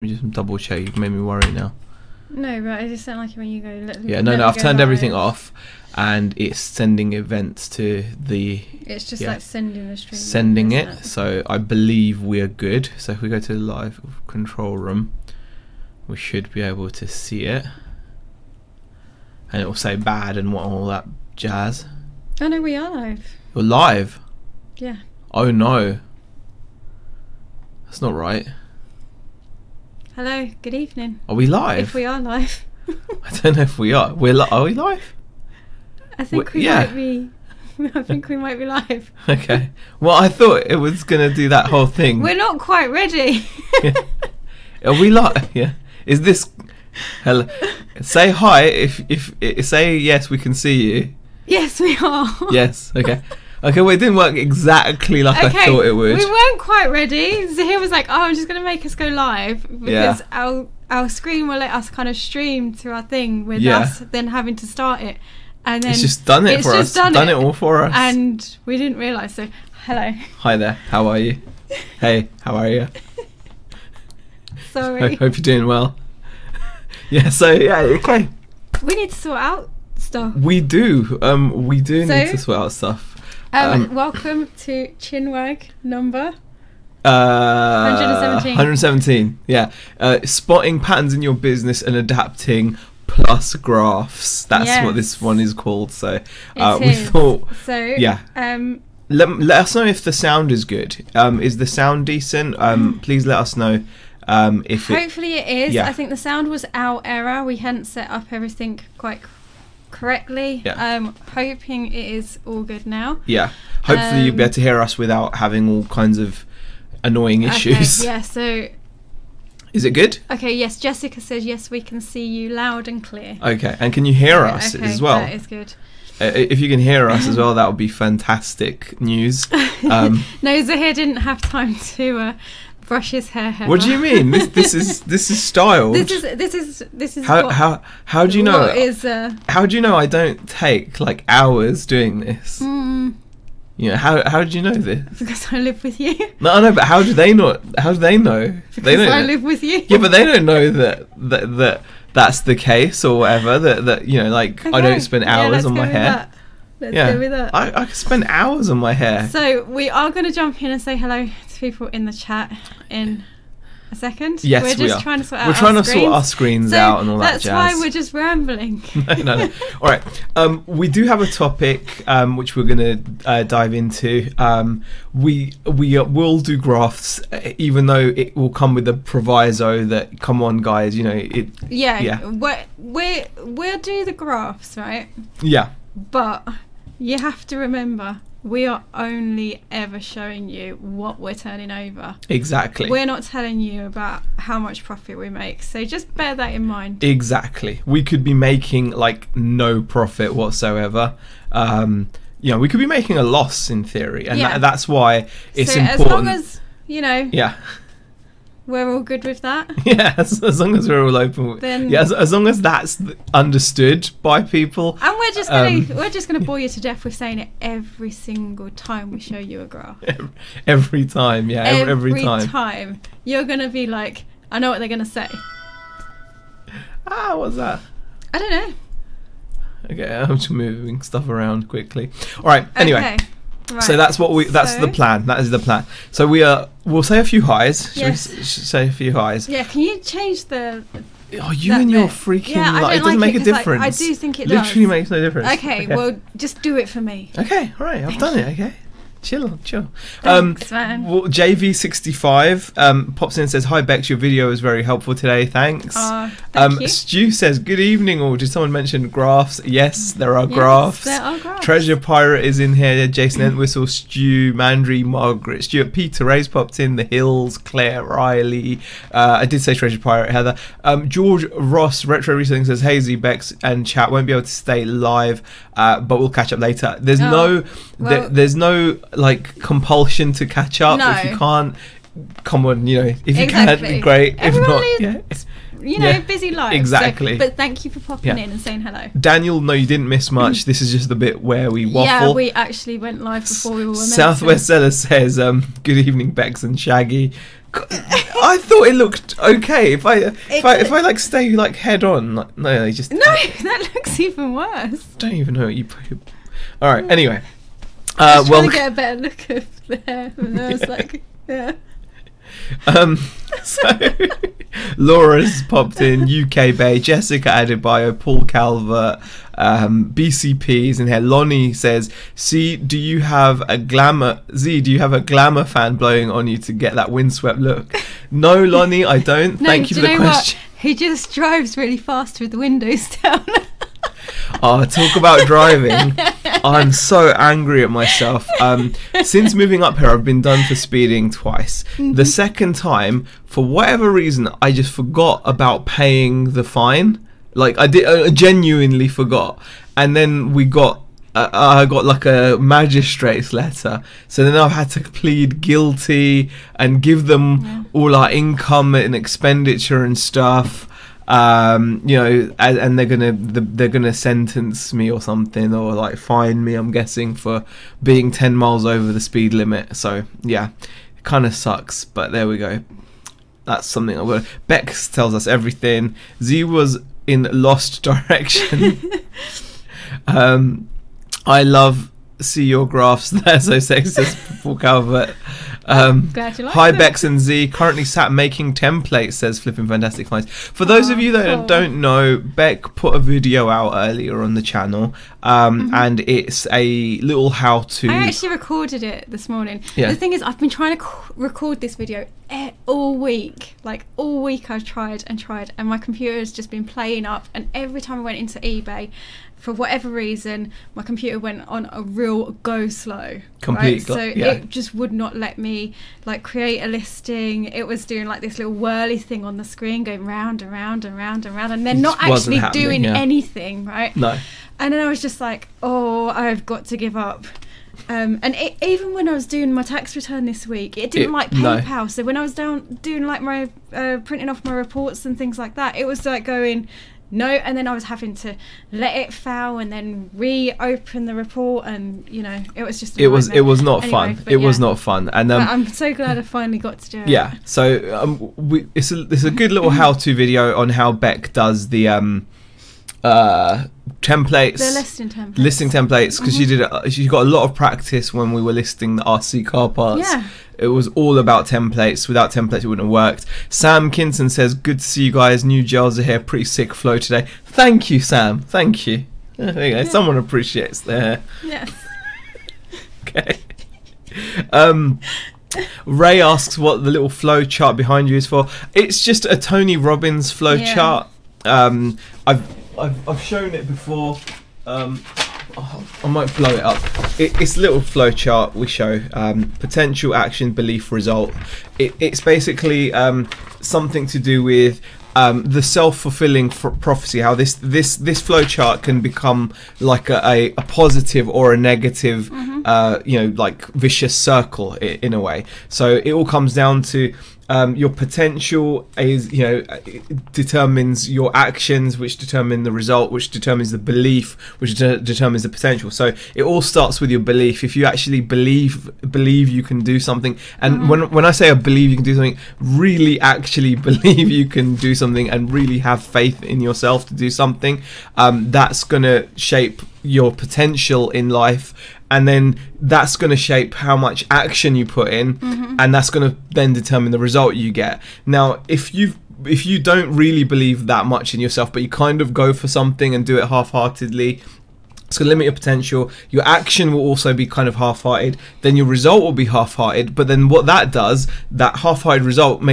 Just double check. You made me worry now. No, but I just don't like it when you go. Yeah, no. I've turned everything off, and it's sending events to the. It's just like sending the stream. Sending it. So I believe we are good. So if we go to the live control room, we should be able to see it, and it will say bad and what all that jazz. Oh no, we are live. You're live. Yeah. Oh no. That's not right. Hello, good evening. Are we live? If we are live. I don't know if we are. Are we live? I think we might be. I think we might be live. Okay. Well, I thought it was gonna do that whole thing. We're not quite ready. Yeah. Are we live? Yeah. Is this? Hello. Say hi if say yes. We can see you. Yes, we are. Yes. Okay. Okay, well, it didn't work exactly like I thought it would. We weren't quite ready. Zahir was like, oh, I'm just going to make us go live because our screen will let us kind of stream to our thing with us then having to start it. And then it's just done it for us. Done it all for us. And we didn't realise. So, hello. Hi there. How are you? Hey, how are you? Sorry. I hope you're doing well. Yeah, so, yeah, okay. We need to sort out stuff. We do. We do need to sort out stuff. Welcome to Chinwag number 117. 117, yeah. Spotting patterns in your business and adapting plus graphs. That's what this one is called. So we thought, let us know if the sound is good. Is the sound decent? Please let us know. Hopefully it is. Yeah. I think the sound was our error. We hadn't set up everything quite correctly. Hoping it is all good now. Yeah, hopefully you'll be able to hear us without having all kinds of annoying issues. Yeah, so is it good? Okay, yes, Jessica says yes, we can see you loud and clear. Okay, and can you hear us as well? That is good. If you can hear us as well, that would be fantastic news. No, Zahir didn't have time to brush his hair. What do you mean? This is styled. This is how do you know? What is how do you know I don't take like hours doing this? You know, how do you know this? Because I live with you. No, but how do they not? How do they know? Because they don't I live with you. Yeah, but they don't know that that's the case or whatever. That you know, like I don't spend hours on my hair. Let's go with that. I could spend hours on my hair. So we are going to jump in and say hello to people in the chat in a second. Yes, we're just trying to sort out We're trying to sort our screens out and all that jazz. That's why we're just rambling. No. All right. We do have a topic which we're going to dive into. We will do graphs, even though it will come with a proviso that, come on, guys, you know it. Yeah. We'll do the graphs, right? Yeah. But you have to remember, we are only ever showing you what we're turning over. Exactly. We're not telling you about how much profit we make. So just bear that in mind. Exactly. We could be making like no profit whatsoever. You know, we could be making a loss in theory. And that's why it's important. As long as, you know. Yeah. We're all good with that. Yeah, as long as we're all open. Then, as long as that's understood by people. And we're just gonna bore you to death with saying it every single time we show you a graph. Every time, yeah, every time. Every time you're gonna be like, I know what they're gonna say. What's that? I don't know. Okay, I'm just moving stuff around quickly. All right. Anyway. Okay. Right. So that's what that's the plan. That is the plan. So we'll say a few highs. Yes. Should we say a few highs? Yeah, can you change the you and your freaking it doesn't make a difference. I do think it literally makes no difference. Okay, well just do it for me. Okay, all right, I've done it, okay. Chill. Thanks, man. Well, JV65 pops in and says, "Hi Bex, your video was very helpful today. Thanks." Thank you. Stu says, "Good evening." Or did someone mention graphs? Yes, there are graphs. There are graphs. Treasure Pirate is in here. Jason Entwistle, Stu, Mandry, Margaret, Stuart, Peter Ray's popped in. The Hills, Claire, Riley. I did say Treasure Pirate. Heather, George Ross, Retro Reselling says, "Hey Z Bex and chat won't be able to stay live, but we'll catch up later." There's there's no like compulsion to catch up. If you can't, come on, you know, if you can, great. Everyone if not, leads, busy lives. Exactly. So, but thank you for popping in and saying hello. Daniel, no, you didn't miss much. This is just the bit where we waffle. Yeah, we actually went live before we were meant Southwest Seller says, "Good evening, Bex and Shaggy." I thought it looked okay. If I like stay like head on, like, no, they just no. That looks even worse. Don't even know what you put. All right. Anyway, I was trying to get a better look of the hair, and I was like, yeah. So Laura's popped in, UK Bay, Jessica Adebayo, Paul Calvert, BCP's in here. Lonnie says, do you have a glamour fan blowing on you to get that windswept look? No, Lonnie, I don't. No, Thank you for the question. What? He just drives really fast with the windows down. Oh, talk about driving. I'm so angry at myself. Since moving up here, I've been done for speeding twice. The second time, for whatever reason, I just forgot about paying the fine. Like, I genuinely forgot. And then I got like a magistrate's letter. So then I've had to plead guilty and give them all our income and expenditure and stuff. And they're gonna sentence me or something, or like fine me, I'm guessing, for being 10 miles over the speed limit. So yeah, it kind of sucks, but there we go. That's something I'm gonna. Bex tells us everything. Z was in lost direction. I love see your graphs. They're so sexist. Paul Calvert. Glad you like Hi them. Bex and Z, currently sat making templates, says Flipping Fantastic Finds. For those of you that don't know, Beck put a video out earlier on the channel, and it's a little how-to. I actually recorded it this morning. Yeah. The thing is, I've been trying to record this video all week. Like, all week I've tried, and my computer has just been playing up, and every time I went into eBay, for whatever reason, my computer went on a real go slow. Complete. Right? So it just would not let me like create a listing. It was doing like this little whirly thing on the screen, going round and round and round and round, and then not actually doing anything, right? No. And then I was just like, oh, I've got to give up. And even when I was doing my tax return this week, it didn't like PayPal. No. So when I was doing like my printing off my reports and things like that, it was like going no, and then I was having to let it fail and then reopen the report, and it was just it was not fun. It was not fun, and I'm so glad I finally got to do it. Yeah, so it's a good little how-to video on how Beck does the templates, the listing templates, because she got a lot of practice when we were listing the RC car parts. Yeah. It was all about templates. Without templates, it wouldn't have worked. Sam Kinson says, good to see you guys. New gels are here. Pretty sick flow today. Thank you, Sam. Thank you. There you go. Yeah. Someone appreciates the hair. Yes. Okay. Ray asks what the little flow chart behind you is for. It's just a Tony Robbins flow chart. I've shown it before. I might blow it up. It's a little flow chart we show. Potential, action, belief, result. It's basically something to do with the self-fulfilling prophecy. How this flow chart can become like a positive or a negative, like vicious circle in a way. So it all comes down to your potential is, determines your actions, which determine the result, which determines the belief, which determines the potential. So it all starts with your belief. If you actually believe you can do something, and when I say I believe you can do something, really actually believe you can do something and really have faith in yourself to do something, that's gonna shape your potential in life, and then that's going to shape how much action you put in, and that's going to then determine the result you get. Now, if you don't really believe that much in yourself, but you kind of go for something and do it half-heartedly, it's going to limit your potential. Your action will also be kind of half-hearted. Then your result will be half-hearted. But then what that does, that half-hearted result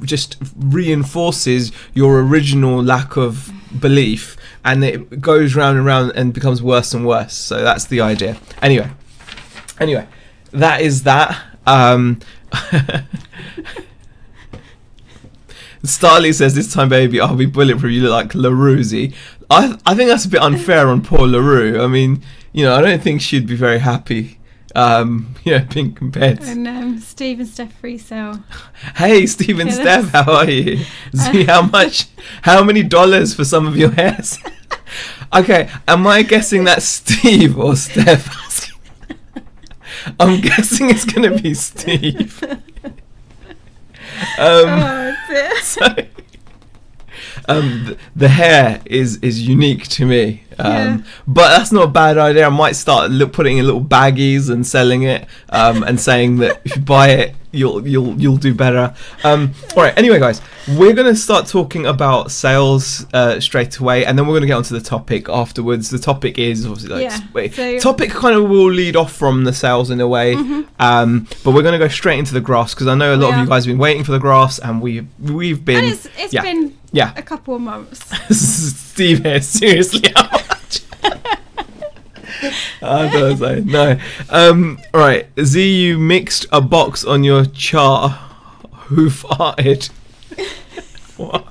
just reinforces your original lack of belief, and it goes round and round and becomes worse and worse. So that's the idea. Anyway, that is that. Starly says, this time, baby, I'll be bulletproof. You look like LaRue. I think that's a bit unfair on poor LaRue. I mean, I don't think she'd be very happy, being compared. And Steve and Steph Freesale. Hey, Steve and Steph, how are you? See how many dollars for some of your hairs? Okay, am I guessing that's Steve or Steph? I'm guessing it's going to be Steve. Oh dear. So, the hair is unique to me, but that's not a bad idea. I might start putting in little baggies and selling it, and saying that if you buy it, you'll do better. All right. Anyway, guys, we're gonna start talking about sales straight away, and then we're gonna get onto the topic afterwards. The topic is obviously topic kind of will lead off from the sales in a way, but we're gonna go straight into the graphs because I know a lot of you guys have been waiting for the graphs, and we've been. And it's been a couple of months. Steve here, seriously, how much? I don't say no. Right, Z, you mixed a box on your chart. Who farted? What?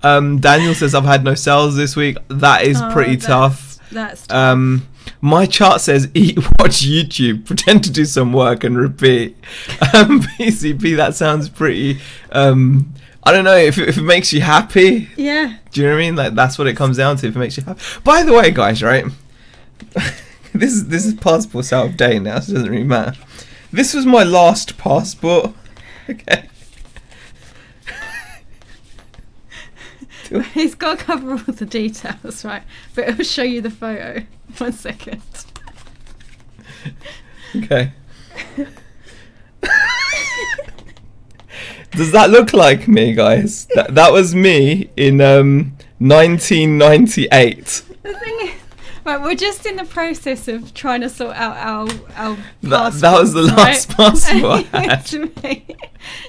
Daniel says I've had no sales this week. That is pretty tough. That's tough. My chart says eat, watch YouTube, pretend to do some work and repeat. PCP, that sounds pretty. I don't know if it makes you happy. Yeah. Do you know what I mean? Like that's what it comes down to. If it makes you happy. By the way, guys, right? This is passport's out of date now, so it doesn't really matter. This was my last passport. Okay. He's got to cover all the details, right? But it'll show you the photo. 1 second. Okay. Does that look like me, guys? That was me in 1998. The thing is, right, we're just in the process of trying to sort out our that was the last passport I had.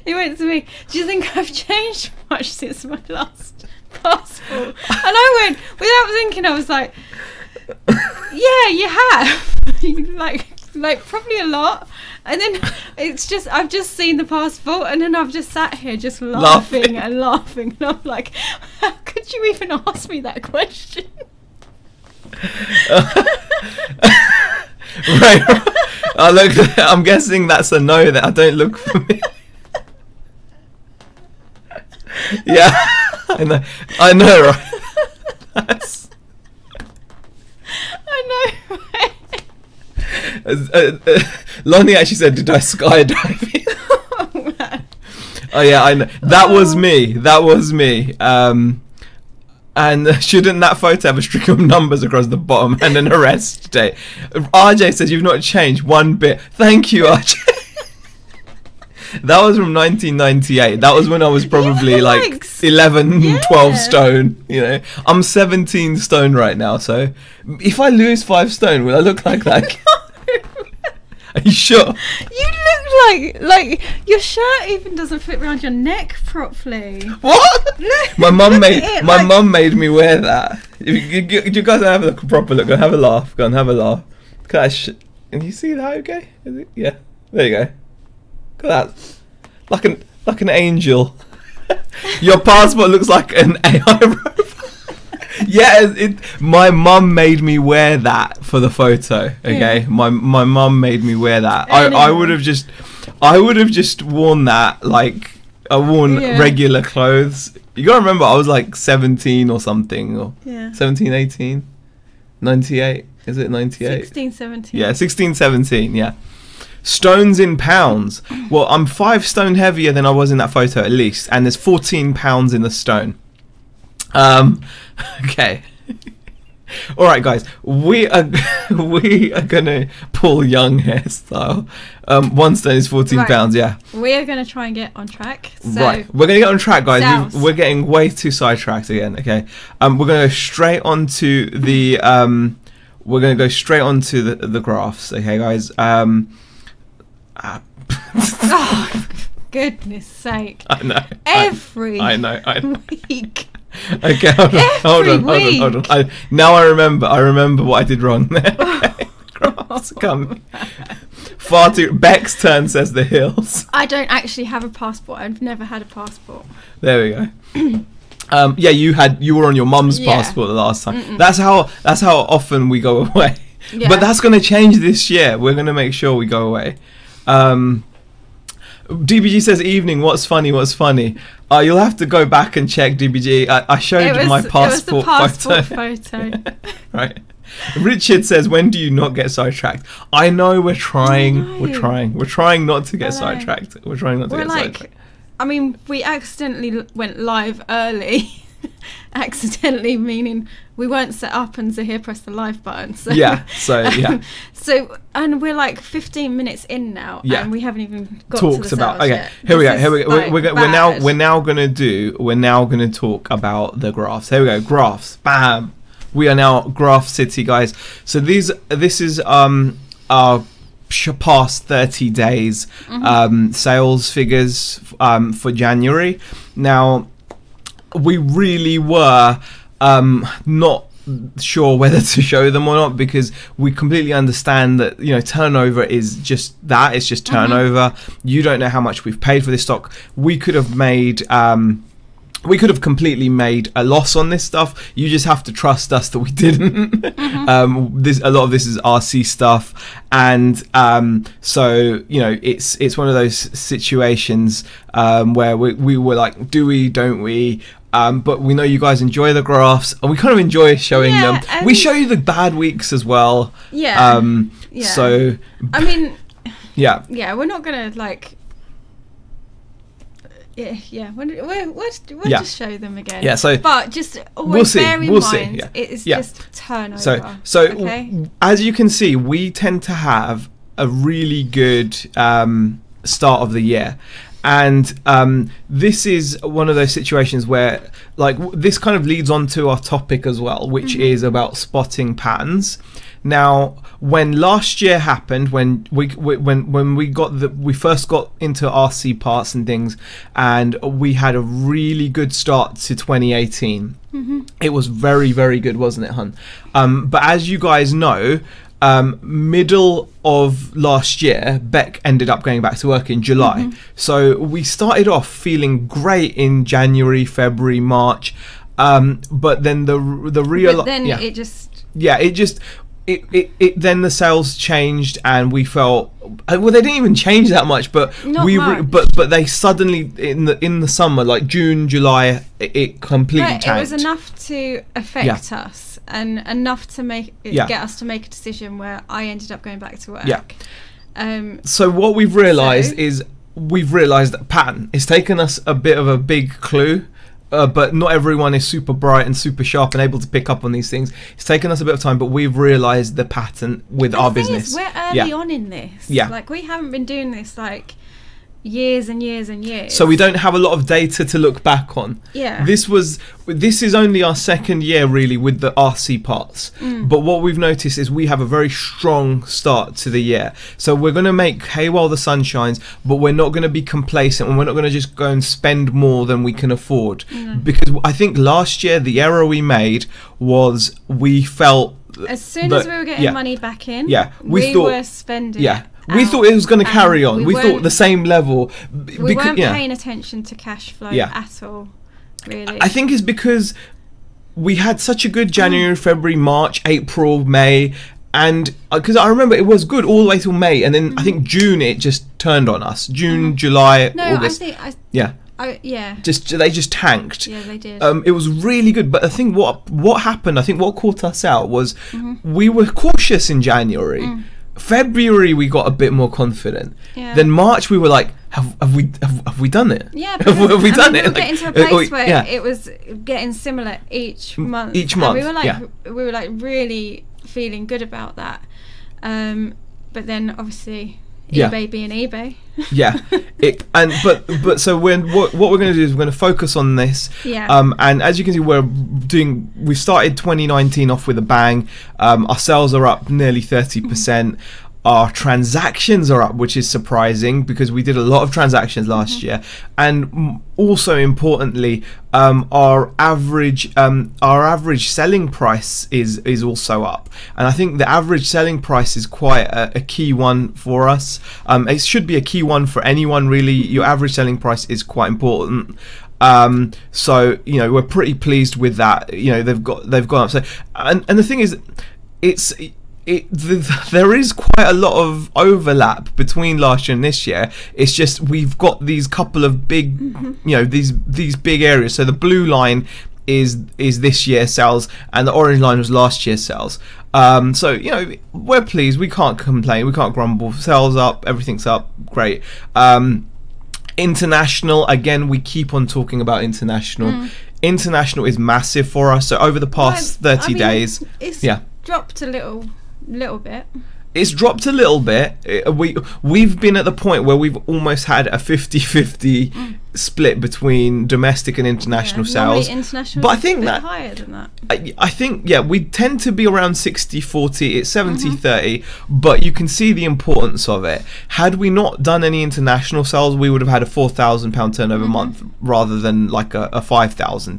He went to me, do you think I've changed much since my last passport? And I went, without thinking, I was like, yeah, you have. like probably a lot. And then it's just, I've just seen the passport, and then I've just sat here just laughing and laughing. And I'm like, how could you even ask me that question? Right. I'm guessing that's a no, that I don't look familiar. Yeah, I know, right? I know, right? Lonnie actually said, did I skydive? Oh yeah, I know. That was me. And shouldn't that photo have a string of numbers across the bottom and an arrest date? RJ says you've not changed one bit. Thank you, RJ. That was from 1998. That was when I was probably like 11, 12 stone. You know, I'm 17 stone right now. So if I lose 5 stone, will I look like that? Are you sure? You look like your shirt even doesn't fit around your neck properly. What? My mum made me wear that. If you guys don't have a proper look, go and have a laugh. Go and have a laugh. Can you see that? Okay. Yeah. There you go. Look at that. Like an angel. Your passport looks like an AI robot. Yeah, my mum made me wear that for the photo. Okay, my mum made me wear that. I would have just worn that, like I worn regular clothes. You gotta remember, I was like 17 or something, or 17, 18, 98. Is it 98? 16, 17. Yeah, 16, 17. Yeah. Stones in pounds. Well, I'm 5 stone heavier than I was in that photo at least, and there's 14 pounds in the stone. Okay. All right, guys. We are gonna pull young hairstyle. 1 stone is 14 pounds. Yeah. We are gonna try and get on track. So right. We're gonna get on track, guys. We're getting way too sidetracked again. Okay. We're gonna go straight onto the the graphs. Okay, guys. Oh, goodness sake. I know. Every week. Okay, hold on. Now I remember what I did wrong there. Okay. Graphs coming. Far too. Beck's turn, says the hills. I don't actually have a passport. I've never had a passport. There we go. Yeah, you were on your mum's passport the last time. That's how often we go away. Yeah. But that's going to change this year. We're going to make sure we go away. DBG says evening. What's funny? You'll have to go back and check, DBG. I showed you my passport photo. Right. Richard says, when do you not get sidetracked? I know we're trying. We're trying not to get sidetracked. We're trying not to get sidetracked. I mean, we accidentally went live early. Accidentally meaning we weren't set up and Zahir pressed the live button. So, so and we're like 15 minutes in now, and we haven't even got to the about. Okay, yet. Here we go. Like we're now gonna talk about the graphs. Here we go. Graphs. Bam. We are now Graph City, guys. So this is our past 30 days sales figures for January. Now, we really were not sure whether to show them or not, because we completely understand that, you know, turnover is just that. It's just turnover. You don't know how much we've paid for this stock. We could have made completely made a loss on this stuff. You just have to trust us that we didn't. A lot of this is RC stuff, and so, you know, it's one of those situations where we were like, do we, don't we? But we know you guys enjoy the graphs, and we kind of enjoy showing them. We show you the bad weeks as well. So I mean, we're not gonna like. We'll just show them again. But just always bear in mind, it's just turnover. So as you can see, we tend to have a really good start of the year. And this is one of those situations where, like, this kind of leads on to our topic as well, which is about spotting patterns. Now, when last year happened, when we first got into RC parts and things, and we had a really good start to 2018. It was very, very good, wasn't it, hun? But as you guys know, middle of last year, Beck ended up going back to work in July. So we started off feeling great in January, February, March, but then the real then the sales changed, and we felt, well, they didn't even change that much, but but they suddenly in the summer, like June, July, it completely tanked. It was enough to affect us, and enough to get us to make a decision where I ended up going back to work. So what we've realised is that pattern. It's taken us a bit of a big clue. But not everyone is super bright and super sharp and able to pick up on these things. It's taken us a bit of time, but we've realised the pattern with our business. We're early on in this. Like, we haven't been doing this like years and years and years. So we don't have a lot of data to look back on. This is only our second year really with the RC parts. But what we've noticed is we have a very strong start to the year. So we're going to make hay while the sun shines, but we're not going to be complacent, and we're not going to just go and spend more than we can afford. Because I think last year the error we made was we felt as soon as we were getting money back in, we thought, were spending it. We thought it was going to carry on. We thought the same level. We weren't paying attention to cash flow at all, really. I think it's because we had such a good January, February, March, April, May, and because I remember it was good all the way till May, and then I think June it just turned on us. June, July, August. They just tanked. Yeah, they did. It was really good, but I think what happened, I think what caught us out was we were cautious in January. February we got a bit more confident. Then March we were like, have we done it? Have we done it? We were getting to a place where it was getting similar each month. And we were like really feeling good about that. But then obviously eBay being eBay. But so what we're going to do is we're going to focus on this. And as you can see, we started 2019 off with a bang. Our sales are up nearly 30%. Our transactions are up, which is surprising because we did a lot of transactions last year, and also importantly, our average selling price is also up, and I think the average selling price is quite a key one for us. It should be a key one for anyone really. Your average selling price is quite important. So you know, we're pretty pleased with that. You know, they've gone up. So and the thing is, there is quite a lot of overlap between last year and this year. It's just we've got these couple of big, you know, these big areas. So the blue line is this year's sales, and the orange line was last year's sales. So you know, we're pleased. We can't complain. We can't grumble. Sales up, everything's up, great. International, again, we keep on talking about international. International is massive for us. So over the past 30 days, it's dropped a little bit. It's dropped a little bit. We've been at the point where we've almost had a 50-50 split between domestic and international sales. International, but I think that higher than that. I think we tend to be around 60-40. It's 70-30, but you can see the importance of it. Had we not done any international sales, we would have had a £4,000 turnover month rather than like a £5,000,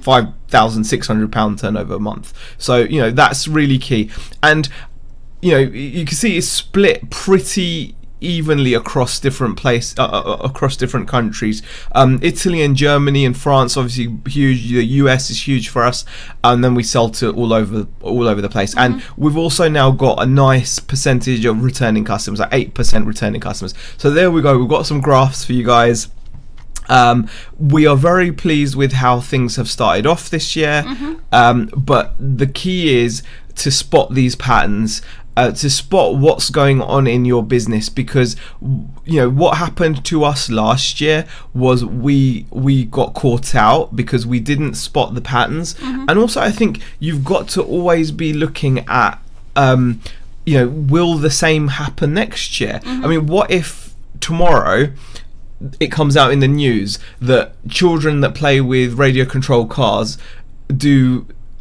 £5,600 turnover month. So you know, that's really key. And you know, you can see it's split pretty evenly across different across different countries. Italy and Germany and France obviously huge. The US is huge for us, and then we sell to all over the place. And we've also now got a nice percentage of returning customers, like 8% returning customers. So there we go. We've got some graphs for you guys. We are very pleased with how things have started off this year, but the key is to spot these patterns, to spot what's going on in your business, because you know what happened to us last year was we got caught out because we didn't spot the patterns. And also I think you've got to always be looking at you know, will the same happen next year? I mean, what if tomorrow it comes out in the news that children that play with radio controlled cars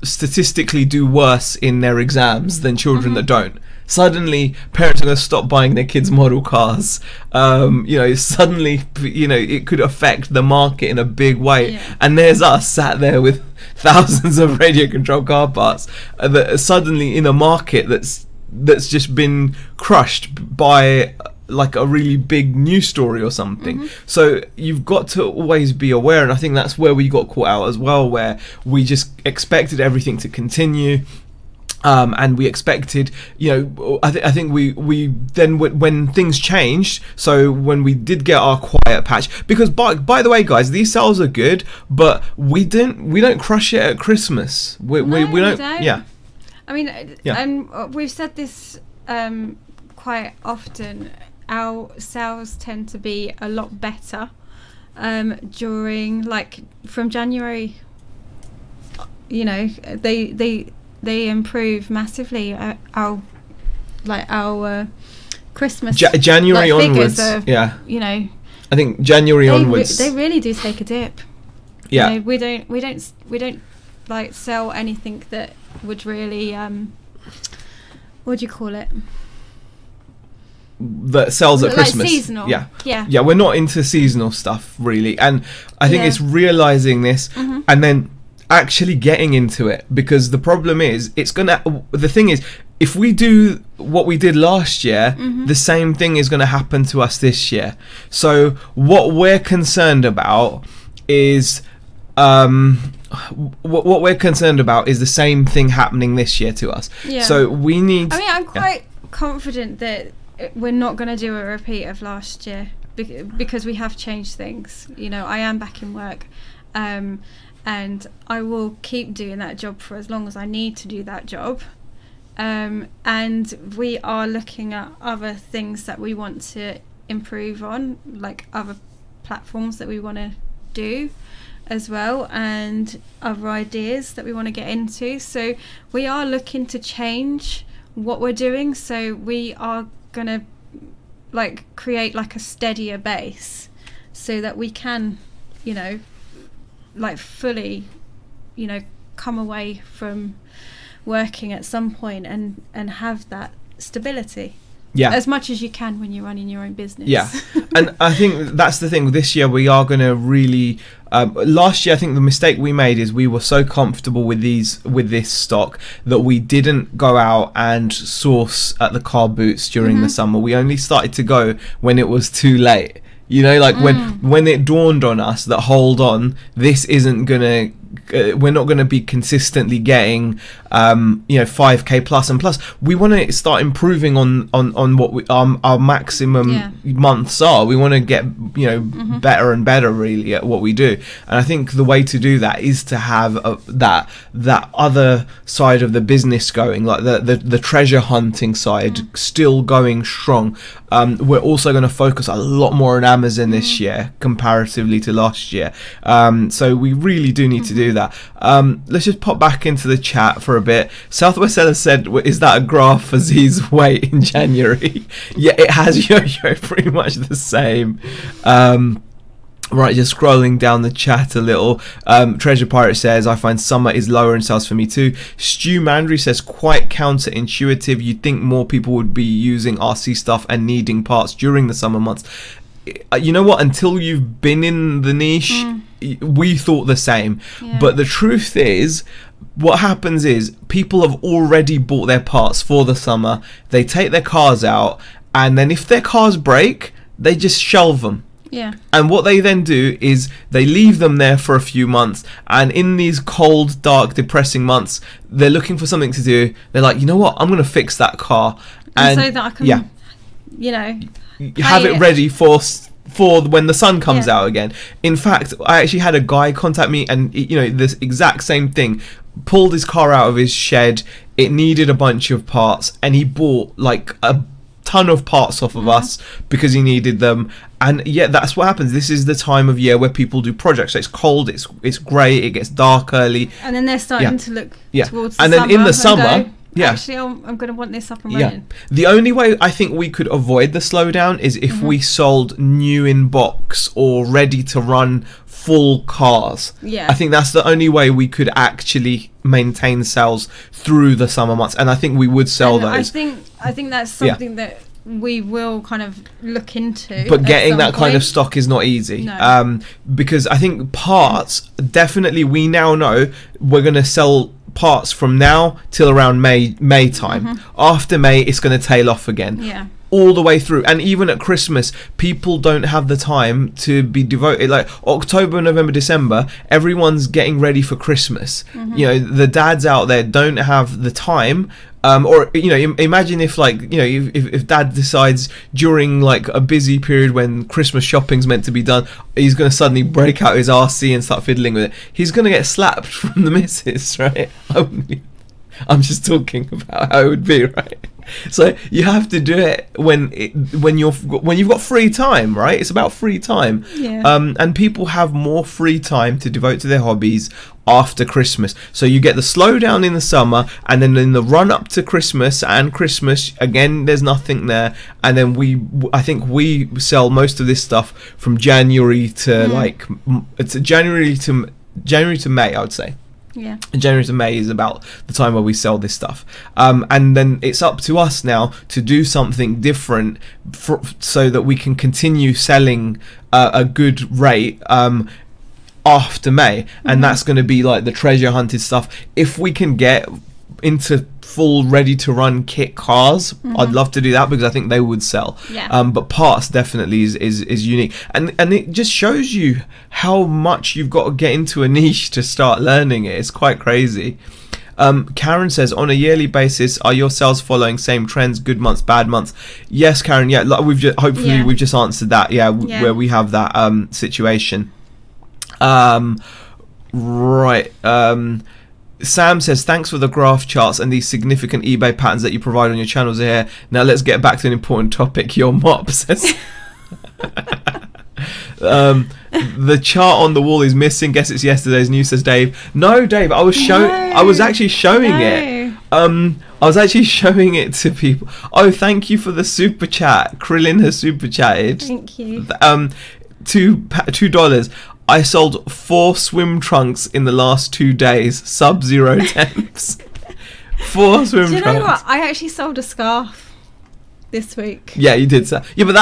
statistically do worse in their exams than children that don't? Suddenly parents are going to stop buying their kids model cars. You know, suddenly, you know, it could affect the market in a big way. And there's us sat there with thousands of radio controlled car parts that are suddenly in a market that's just been crushed by like a really big news story or something. So you've got to always be aware, and I think that's where we got caught out as well, where we just expected everything to continue. And we expected, you know, I think we then, when things changed, so when we did get our quiet patch, because by the way guys, these sales are good, but we don't crush it at Christmas. We don't. Yeah, I mean, and we've said this quite often. Our sales tend to be a lot better during, like, from January. You know, they improve massively. Our Christmas January onwards. You know, I think January onwards they really do take a dip. Yeah, you know, we don't like sell anything that would really what do you call it? That sells at Christmas. Seasonal. Yeah, we're not into seasonal stuff really, and I think it's realizing this and then actually getting into it, because the problem is the thing is, if we do what we did last year, the same thing is going to happen to us this year. So what we're concerned about is what we're concerned about is the same thing happening this year to us. So we need, I mean, I'm quite confident that we're not going to do a repeat of last year, because we have changed things. You know, I am back in work, and I will keep doing that job for as long as I need to do that job. And we are looking at other things that we want to improve on, like other platforms that we want to do as well, and other ideas that we want to get into. So we are looking to change what we're doing, so we are going to like create like a steadier base so that we can, you know, like fully, you know, come away from working at some point and have that stability. As much as you can when you're running your own business. And I think that's the thing. This year we are going to really last year I think the mistake we made is we were so comfortable with this stock that we didn't go out and source at the car boots during the summer. We only started to go when it was too late. You know, like when it dawned on us that, hold on, this isn't gonna we're not going to be consistently getting you know, 5k plus, and plus we want to start improving on what our maximum months are. We want to get, you know, better and better really at what we do, and I think the way to do that is to have that other side of the business going, like the treasure hunting side still going strong. We're also going to focus a lot more on Amazon this year comparatively to last year. So we really do need to do that. Let's just pop back into the chat for a bit. Southwest Seller said, is that a graph for Z's weight in January? Yeah, it has yo-yo pretty much the same. Right, just scrolling down the chat a little. Treasure Pirate says, I find summer is lower in sales for me too. Stu Mandry says, quite counterintuitive. You'd think more people would be using RC stuff and needing parts during the summer months. You know what? Until you've been in the niche, we thought the same. Yeah. But the truth is, what happens is people have already bought their parts for the summer. They take their cars out, and then if their cars break, they just shelve them. Yeah. And what they then do is they leave them there for a few months, and in these cold, dark, depressing months, they're looking for something to do. They're like, you know what, I'm going to fix that car. And so that I can, you know, have it ready for when the sun comes out again. In fact, I actually had a guy contact me, and you know, this exact same thing. Pulled his car out of his shed. It needed a bunch of parts, and he bought like a ton of parts off of us because he needed them. And yeah, that's what happens. This is the time of year where people do projects. So it's cold, it's grey, it gets dark early, and then they're starting to look towards the and then summer, in the summer, actually I'm going to want this up and running. The only way I think we could avoid the slowdown is if we sold new in box or ready to run full cars. I think that's the only way we could actually maintain sales through the summer months, and I think we would sell those. I think that's something that we will kind of look into. But getting that kind of stock is not easy. No. Because I think parts, definitely we now know we're going to sell parts from now till around May time. After May, it's going to tail off again. Yeah. All the way through, and even at Christmas, people don't have the time to be devoted. Like October, November, December, everyone's getting ready for Christmas. You know, the dads out there don't have the time. Or you know, imagine if, like, you know, if dad decides during like a busy period when Christmas shopping's meant to be done, he's going to suddenly break out his RC and start fiddling with it. He's going to get slapped from the missus, right? I'm just talking about how it would be, right? So you have to do it when you've got free time, right? It's about free time. And people have more free time to devote to their hobbies after Christmas. So you get the slowdown in the summer, and then in the run up to Christmas and Christmas again, there's nothing there. And then I think we sell most of this stuff from January to like it's January to May, I would say. Yeah. January to May is about the time where we sell this stuff, and then it's up to us now to do something different so that we can continue selling a good rate after May, and that's going to be like the treasure hunted stuff. If we can get into full ready to run kit cars, I'd love to do that because I think they would sell. But parts definitely is unique, and it just shows you how much you've got to get into a niche to start learning it. It's quite crazy. Karen says, on a yearly basis, are your sales following same trends, good months, bad months? Yes, Karen. Yeah, like we've just answered that. Where we have that situation. Right. Sam says, thanks for the graph charts and these significant eBay patterns that you provide on your channels here. Now let's get back to an important topic. Your mop says the chart on the wall is missing. Guess it's yesterday's news, says Dave. No, Dave, I was actually showing it. I was actually showing it to people. Oh, thank you for the super chat. Krillin has super chatted. Thank you. $2. I sold 4 swim trunks in the last 2 days. Sub-zero temps. 4 swim trunks. Do you know what? I actually sold a scarf this week. Yeah, you did. Yeah, but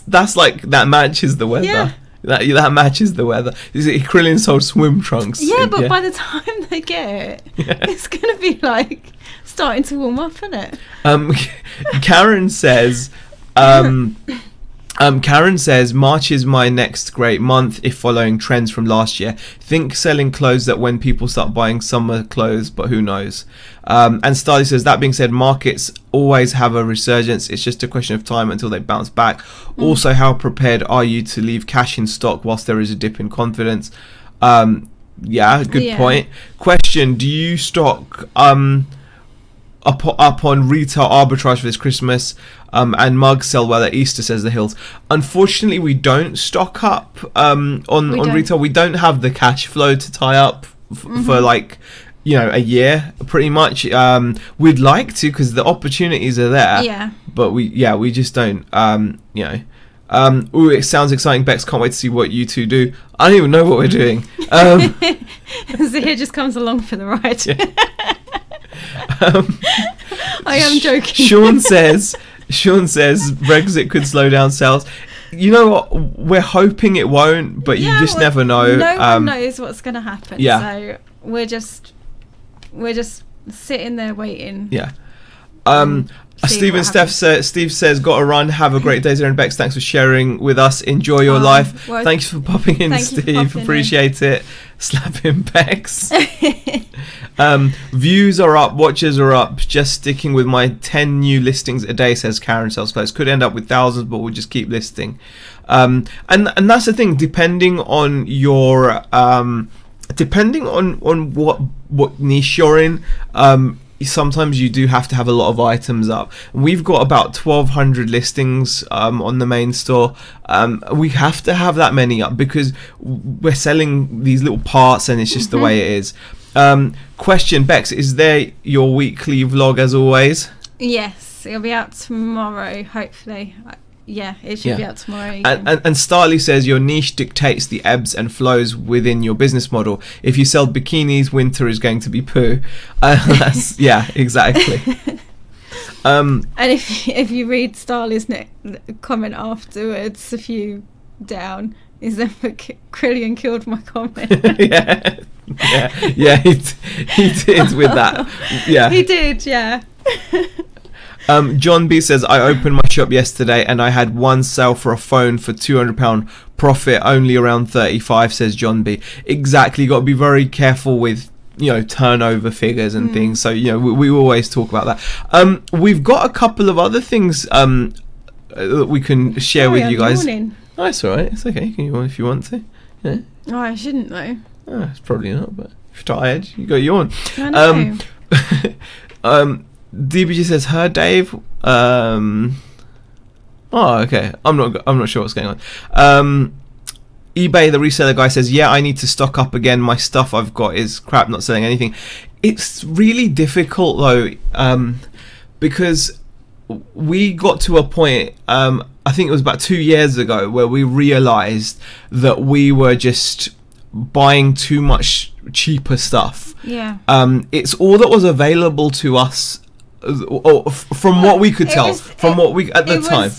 that's like, that matches the weather. Yeah. That matches the weather. Is it Krillin sold swim trunks? Yeah, but by the time they get it, it's going to be like starting to warm up, isn't it? Karen says... Karen says, March is my next great month if following trends from last year. Think selling clothes that when people start buying summer clothes, but who knows? And Starly says, that being said, markets always have a resurgence. It's just a question of time until they bounce back. Also, how prepared are you to leave cash in stock whilst there is a dip in confidence? Yeah, good point. Question, do you stock... up on retail arbitrage for this Christmas, and mugs sell well at Easter, says the Hills. Unfortunately, we don't stock up on retail. We don't have the cash flow to tie up for like, you know, a year pretty much. We'd like to, because the opportunities are there. Yeah. But we just don't. You know. Ooh, it sounds exciting, Bex. Can't wait to see what you two do. I don't even know what we're doing. Zahir just comes along for the ride. Yeah. I am joking. Sean says Brexit could slow down sales. You know what? We're hoping it won't, but you just never know. No one knows what's going to happen. Yeah. So we're just sitting there waiting. Yeah. Steve says, got to run. Have a great day, Zahir and Bex. Thanks for sharing with us. Enjoy your life. Well, thanks for popping in, Steve. Appreciate it. Slapping Bex. Views are up, watches are up. Just sticking with my 10 new listings a day, says Karen Sells Clothes. Could end up with thousands, but we'll just keep listing. And that's the thing. Depending on your depending on what niche you're in, sometimes you do have to have a lot of items up. We've got about 1,200 listings on the main store. We have to have that many up because we're selling these little parts, and it's just the way it is. Question, Bex, is there your weekly vlog as always? Yes, it'll be out tomorrow, hopefully. Yeah, it should be out tomorrow. And Starley says your niche dictates the ebbs and flows within your business model. If you sell bikinis, winter is going to be poo. Yeah, exactly. And if you read Starley's comment afterwards, a few down, is then Krillian killed my comment. yeah, he did with that. Yeah, he did. Yeah. John B says, I opened my shop yesterday and I had one sale for a phone for £200, profit only around 35, says John B. Exactly, got to be very careful with, you know, turnover figures and things. So, you know, we always talk about that. We've got a couple of other things that we can share with you guys. Yawning. Oh, it's alright, it's okay, you can yawn if you want to. Yeah. Oh, I shouldn't though. Oh, it's probably not, but if you're tired, you got yawn. I know. DBG says, her Dave. Oh, okay. I'm not sure what's going on. eBay, the reseller guy, says, yeah, I need to stock up again. My stuff I've got is crap, not selling anything. It's really difficult though, because we got to a point, I think it was about 2 years ago, where we realized that we were just buying too much cheaper stuff. Yeah. It's all that was available to us. From what we could tell, what we at the time,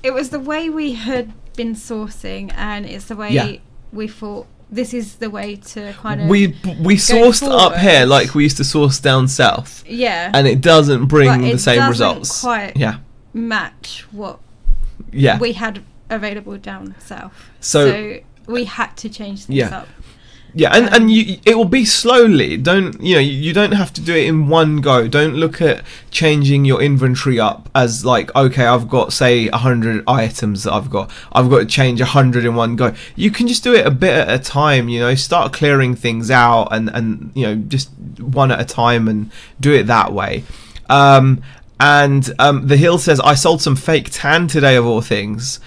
it was the way we had been sourcing, and it's the way we thought this is the way to kind of we sourced up here like we used to source down south, and it doesn't bring the same results. Quite match what we had available down south, so we had to change things up. Yeah, and it will be slowly. You don't have to do it in one go. Don't look at changing your inventory up as like, okay, I've got say 100 items that I've got to change 100 in one go. You can just do it a bit at a time. You know, start clearing things out and you know, just one at a time and do it that way. The Hill says, I sold some fake tan today of all things.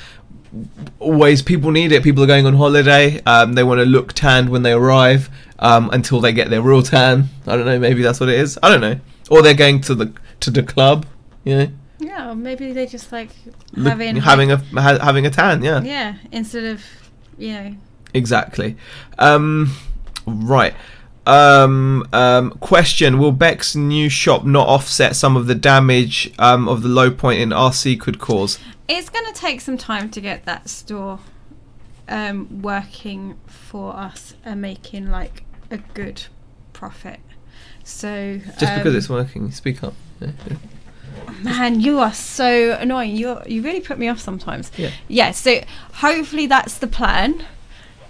Always, people need it. People are going on holiday, they want to look tanned when they arrive, until they get their real tan. I don't know, maybe that's what it is, I don't know. Or they're going to the club, you know. Yeah, or maybe they just like having a tan. Yeah, instead of, you know. Exactly. Right. Question, will Beck's new shop not offset some of the damage of the low point in RC could cause? It's going to take some time to get that store working for us and making like a good profit. So just because it's working, speak up. Man, you are so annoying. You really put me off sometimes. Yeah, so hopefully that's the plan,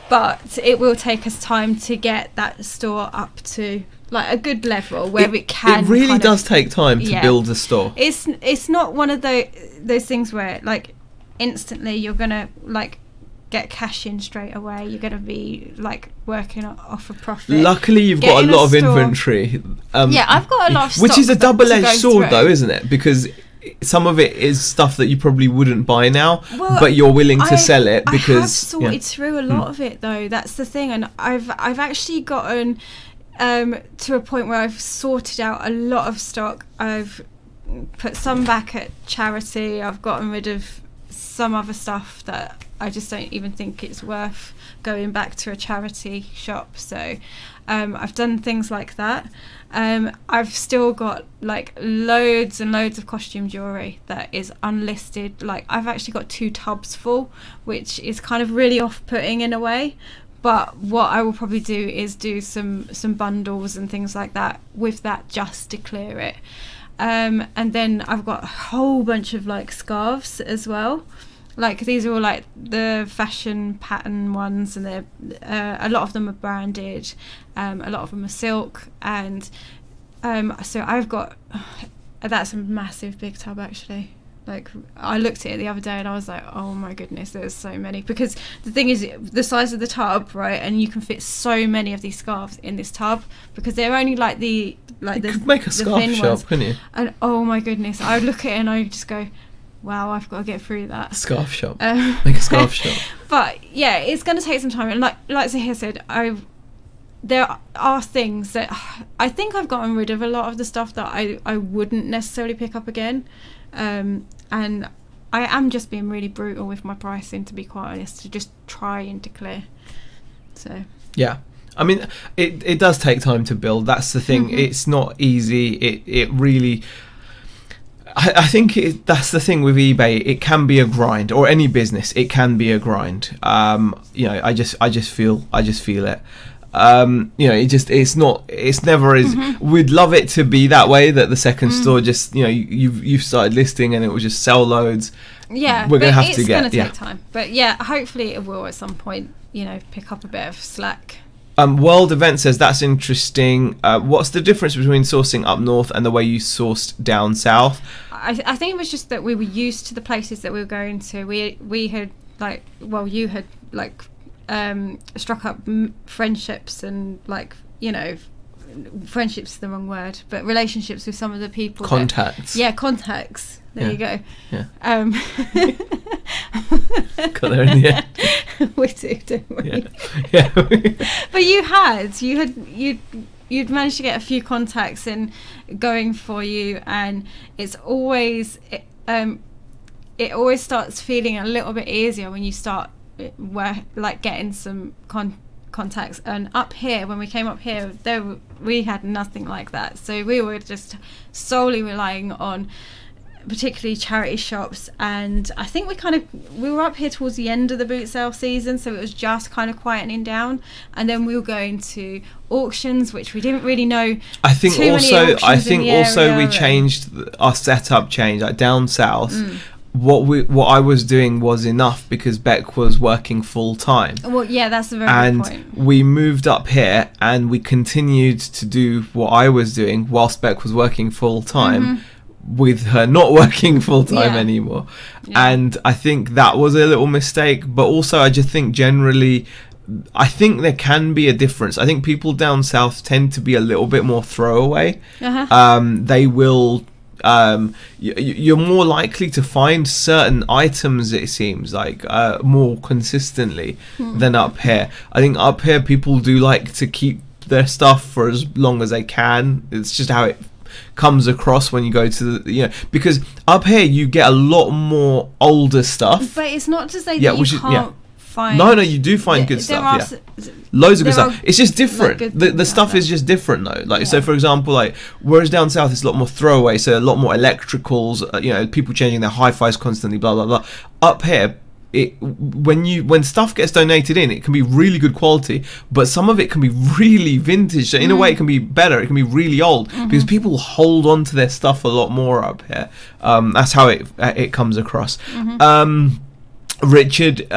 but it will take us time to get that store up to like a good level where it can. It really does take time to build a store. It's not one of those things where like instantly you're gonna like get cash in straight away. You're going to be like working off a profit. Luckily, you've got a lot of inventory. Yeah, I've got a lot of stock, which is a double-edged sword, though, isn't it? Because some of it is stuff that you probably wouldn't buy now, but you're willing to sell it because I have sorted through a lot of it, though. That's the thing, and I've actually gotten to a point where I've sorted out a lot of stock. I've put some back at charity. I've gotten rid of some other stuff that I just don't even think it's worth going back to a charity shop. So I've done things like that. I've still got like loads and loads of costume jewellery that is unlisted. Like I've actually got 2 tubs full, which is kind of really off-putting in a way. But what I will probably do is do some bundles and things like that with that, just to clear it. And then I've got a whole bunch of like scarves as well. Like these are all like the fashion pattern ones, and they're a lot of them are branded, a lot of them are silk, and so I've got that's a massive big tub actually. Like I looked at it the other day and I was like, oh my goodness, there's so many. Because the thing is, the size of the tub, right, and you can fit so many of these scarves in this tub, because they're only like the you could make a scarf shop, couldn't you? And oh my goodness, I would look at it and I just go, wow, I've got to get through that. Scarf shop. Make a scarf shop. But yeah, it's going to take some time. And like Zahir said, there are things that I think I've gotten rid of a lot of the stuff that I wouldn't necessarily pick up again. And I am just being really brutal with my pricing, to be quite honest, to just trying to clear. So yeah, I mean, it does take time to build. That's the thing. It's not easy. It really. I think that's the thing with eBay. It can be a grind, or any business. It can be a grind. You know, I just feel it. You know, it's never as we'd love it to be that way, that the second store just, you know, you've started listing and it will just sell loads. Yeah, we're gonna have to it's get gonna take time, but yeah, hopefully it will at some point, you know, pick up a bit of slack. World Event says that's interesting. What's the difference between sourcing up north and the way you sourced down south? I think it was just that we were used to the places that we were going to. We had like, well, you had like struck up friendships and, like, you know, friendships is the wrong word, but relationships with some of the people. Contacts. Contacts. There you go. Yeah. Got there in the end. We do, don't we? Yeah. But you'd managed to get a few contacts in going for you, and it's always it always starts feeling a little bit easier when you start getting some contacts. And up here, when we came up here, we had nothing like that, so we were just solely relying on particularly charity shops. And I think we were up here towards the end of the boot sale season, so it was just kind of quietening down, and then we were going to auctions, which we didn't really know. I think also we changed our setup like down south. What I was doing was enough because Beck was working full time. Well, yeah, that's a very good point. And we moved up here and we continued to do what I was doing whilst Beck was working full time, with her not working full time anymore. And I think that was a little mistake. But also, I just think generally, I think there can be a difference. I think people down south tend to be a little bit more throwaway. They will. You're more likely to find certain items, it seems like, more consistently than up here. I think up here people do like to keep their stuff for as long as they can. It's just how it comes across when you go to the, you know, because up here you get a lot more older stuff. But it's not to say that you can't find. No, you do find good stuff. Loads of good stuff. It's just different. Like, the stuff is just different though. Like so, for example, like whereas down south it's a lot more throwaway, so a lot more electricals. You know, people changing their hi-fis constantly. Blah blah blah. Up here, when stuff gets donated in, it can be really good quality, but some of it can be really vintage. So in a way, it can be better. It can be really old because people hold on to their stuff a lot more up here. That's how it comes across. Richard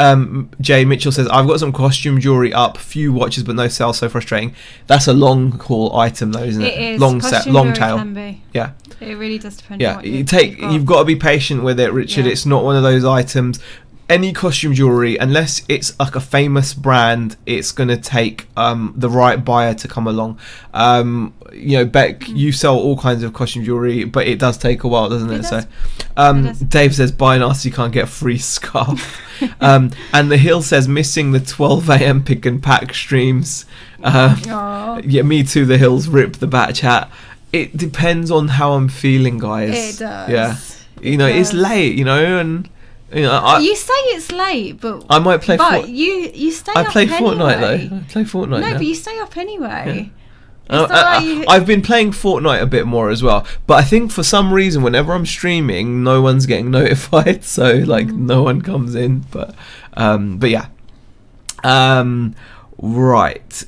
J. Mitchell says, I've got some costume jewellery up, few watches but no sales, so frustrating. That's a long haul item though, isn't it? It is. Long tail. Can be. Yeah. It really does depend on what you've got to be patient with it, Richard. It's not one of those items. any costume jewelry, unless it's like a famous brand, it's going to take the right buyer to come along. You know, Beck, you sell all kinds of costume jewelry, but it does take a while, doesn't it? Does. So Dave says buy an arse, you can't get a free scarf. And the Hill says missing the 12 a.m. pick and pack streams. Yeah, me too. The Hills rip the bat chat. It depends on how I'm feeling, guys. It does. Yeah, you know, it's late, you know, and you know, you say it's late, but I might play. But you stay up. I play anyway. Fortnite though. I play Fortnite. No, now. but you stay up anyway. Yeah. I've been playing Fortnite a bit more as well, but I think for some reason whenever I'm streaming, no one's getting notified, so like no one comes in. But yeah, right.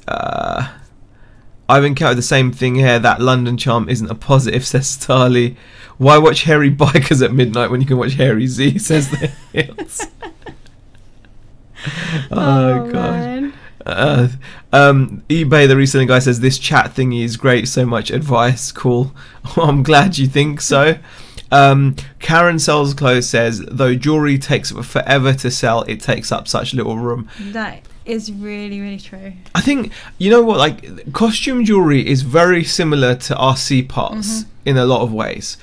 I've encountered the same thing here. That London charm isn't a positive, says Starly. Why watch hairy bikers at midnight when you can watch hairy Z, says the Hills. Oh god. eBay, the reselling guy, says this chat thingy is great. So much advice. Cool. I'm glad you think so. Karen Sells Clothes says though jewelry takes forever to sell, it takes up such little room. That is really, really true. I think, you know what, like costume jewelry is very similar to RC parts in a lot of ways.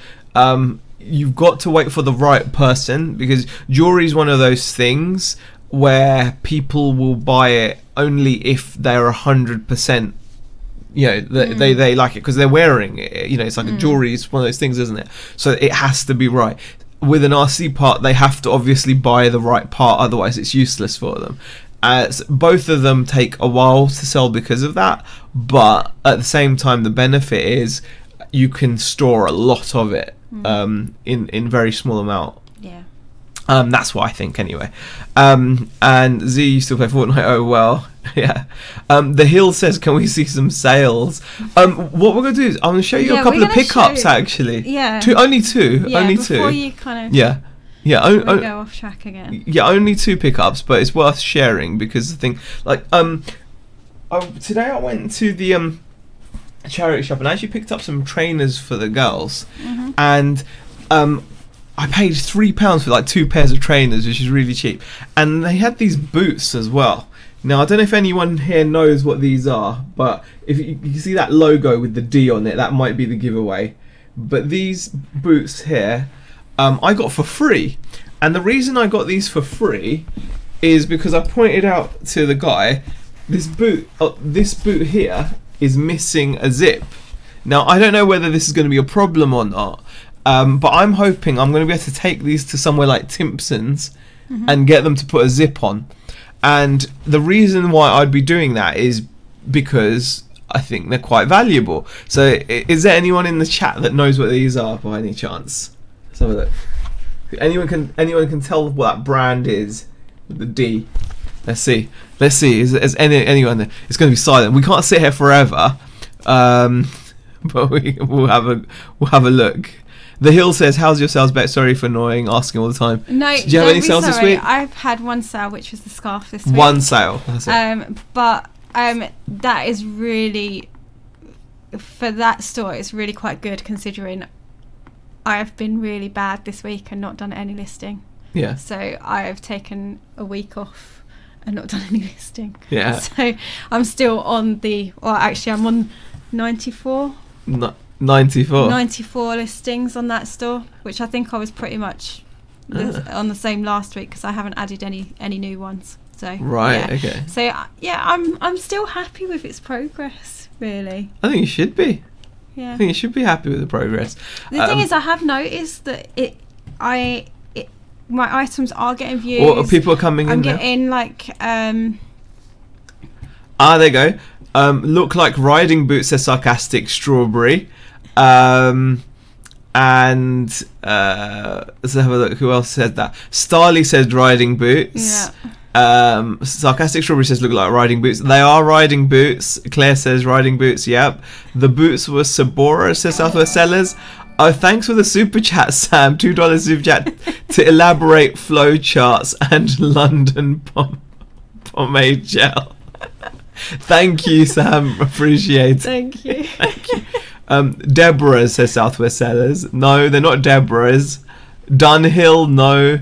You've got to wait for the right person, because jewelry is one of those things where people will buy it only if they're 100%, you know, they like it because they're wearing it. You know, it's like a jewelry is one of those things, isn't it? So it has to be right. With an RC part, they have to obviously buy the right part, otherwise it's useless for them. So both of them take a while to sell because of that, but at the same time the benefit is you can store a lot of it in very small amount. Yeah. That's what I think anyway. And Z, you still play Fortnite? Oh well. Yeah. The Hill says, can we see some sales? What we're gonna do is I'm gonna show you a couple of pickups actually. Yeah. Only two. Yeah, only before two. You kind of go off track again. Yeah, only two pickups, but it's worth sharing because the thing, like, today I went to the charity shop and I actually picked up some trainers for the girls, and I paid £3 for like 2 pairs of trainers, which is really cheap, and they had these boots as well. Now I don't know if anyone here knows what these are, but if you see that logo with the D on it, that might be the giveaway. But these boots here, I got for free, and the reason I got these for free is because I pointed out to the guy this boot here is missing a zip. Now I don't know whether this is going to be a problem or not, but I'm hoping I'm going to be able to take these to somewhere like Timpson's and get them to put a zip on. And the reason why I'd be doing that is because I think they're quite valuable. So is there anyone in the chat that knows what these are by any chance? Let's have a look. Anyone can tell what that brand is with the D? Let's see. Is anyone there? It's going to be silent. We can't sit here forever, but we'll have a look. The Hill says, "How's your sales, Bet? Sorry for annoying, asking all the time." No, do you have any sales this week? I've had one sale, which was the scarf this week. One sale. That's it. But that is really, for that store, it's really quite good considering I have been really bad this week and not done any listing. Yeah. So I have taken a week off and not done any listing. Yeah. So I'm still on I'm on 94. 94 listings on that store, which I think I was pretty much on the same last week because I haven't added any new ones. So right, yeah. Okay. So yeah, I'm still happy with its progress. Really. I think you should be. Yeah. I think you should be happy with the progress. The thing is, I have noticed that my items are getting views. Or people are coming in. I'm getting like. There you go. Look like riding boots, says sarcastic strawberry. And let's have a look. Who else said that? Starly says riding boots. Yeah. Sarcastic strawberry says look like riding boots. They are riding boots. Claire says riding boots. Yep. The boots were Sabora, says Southwest Sellers. Oh, thanks for the super chat, Sam. $2 super chat to elaborate flow charts and London pomade gel. Thank you, Sam. Appreciate it. Thank you. Thank you. Deborah, says Southwest Sellers. No, they're not Deborah's. Dunhill, no.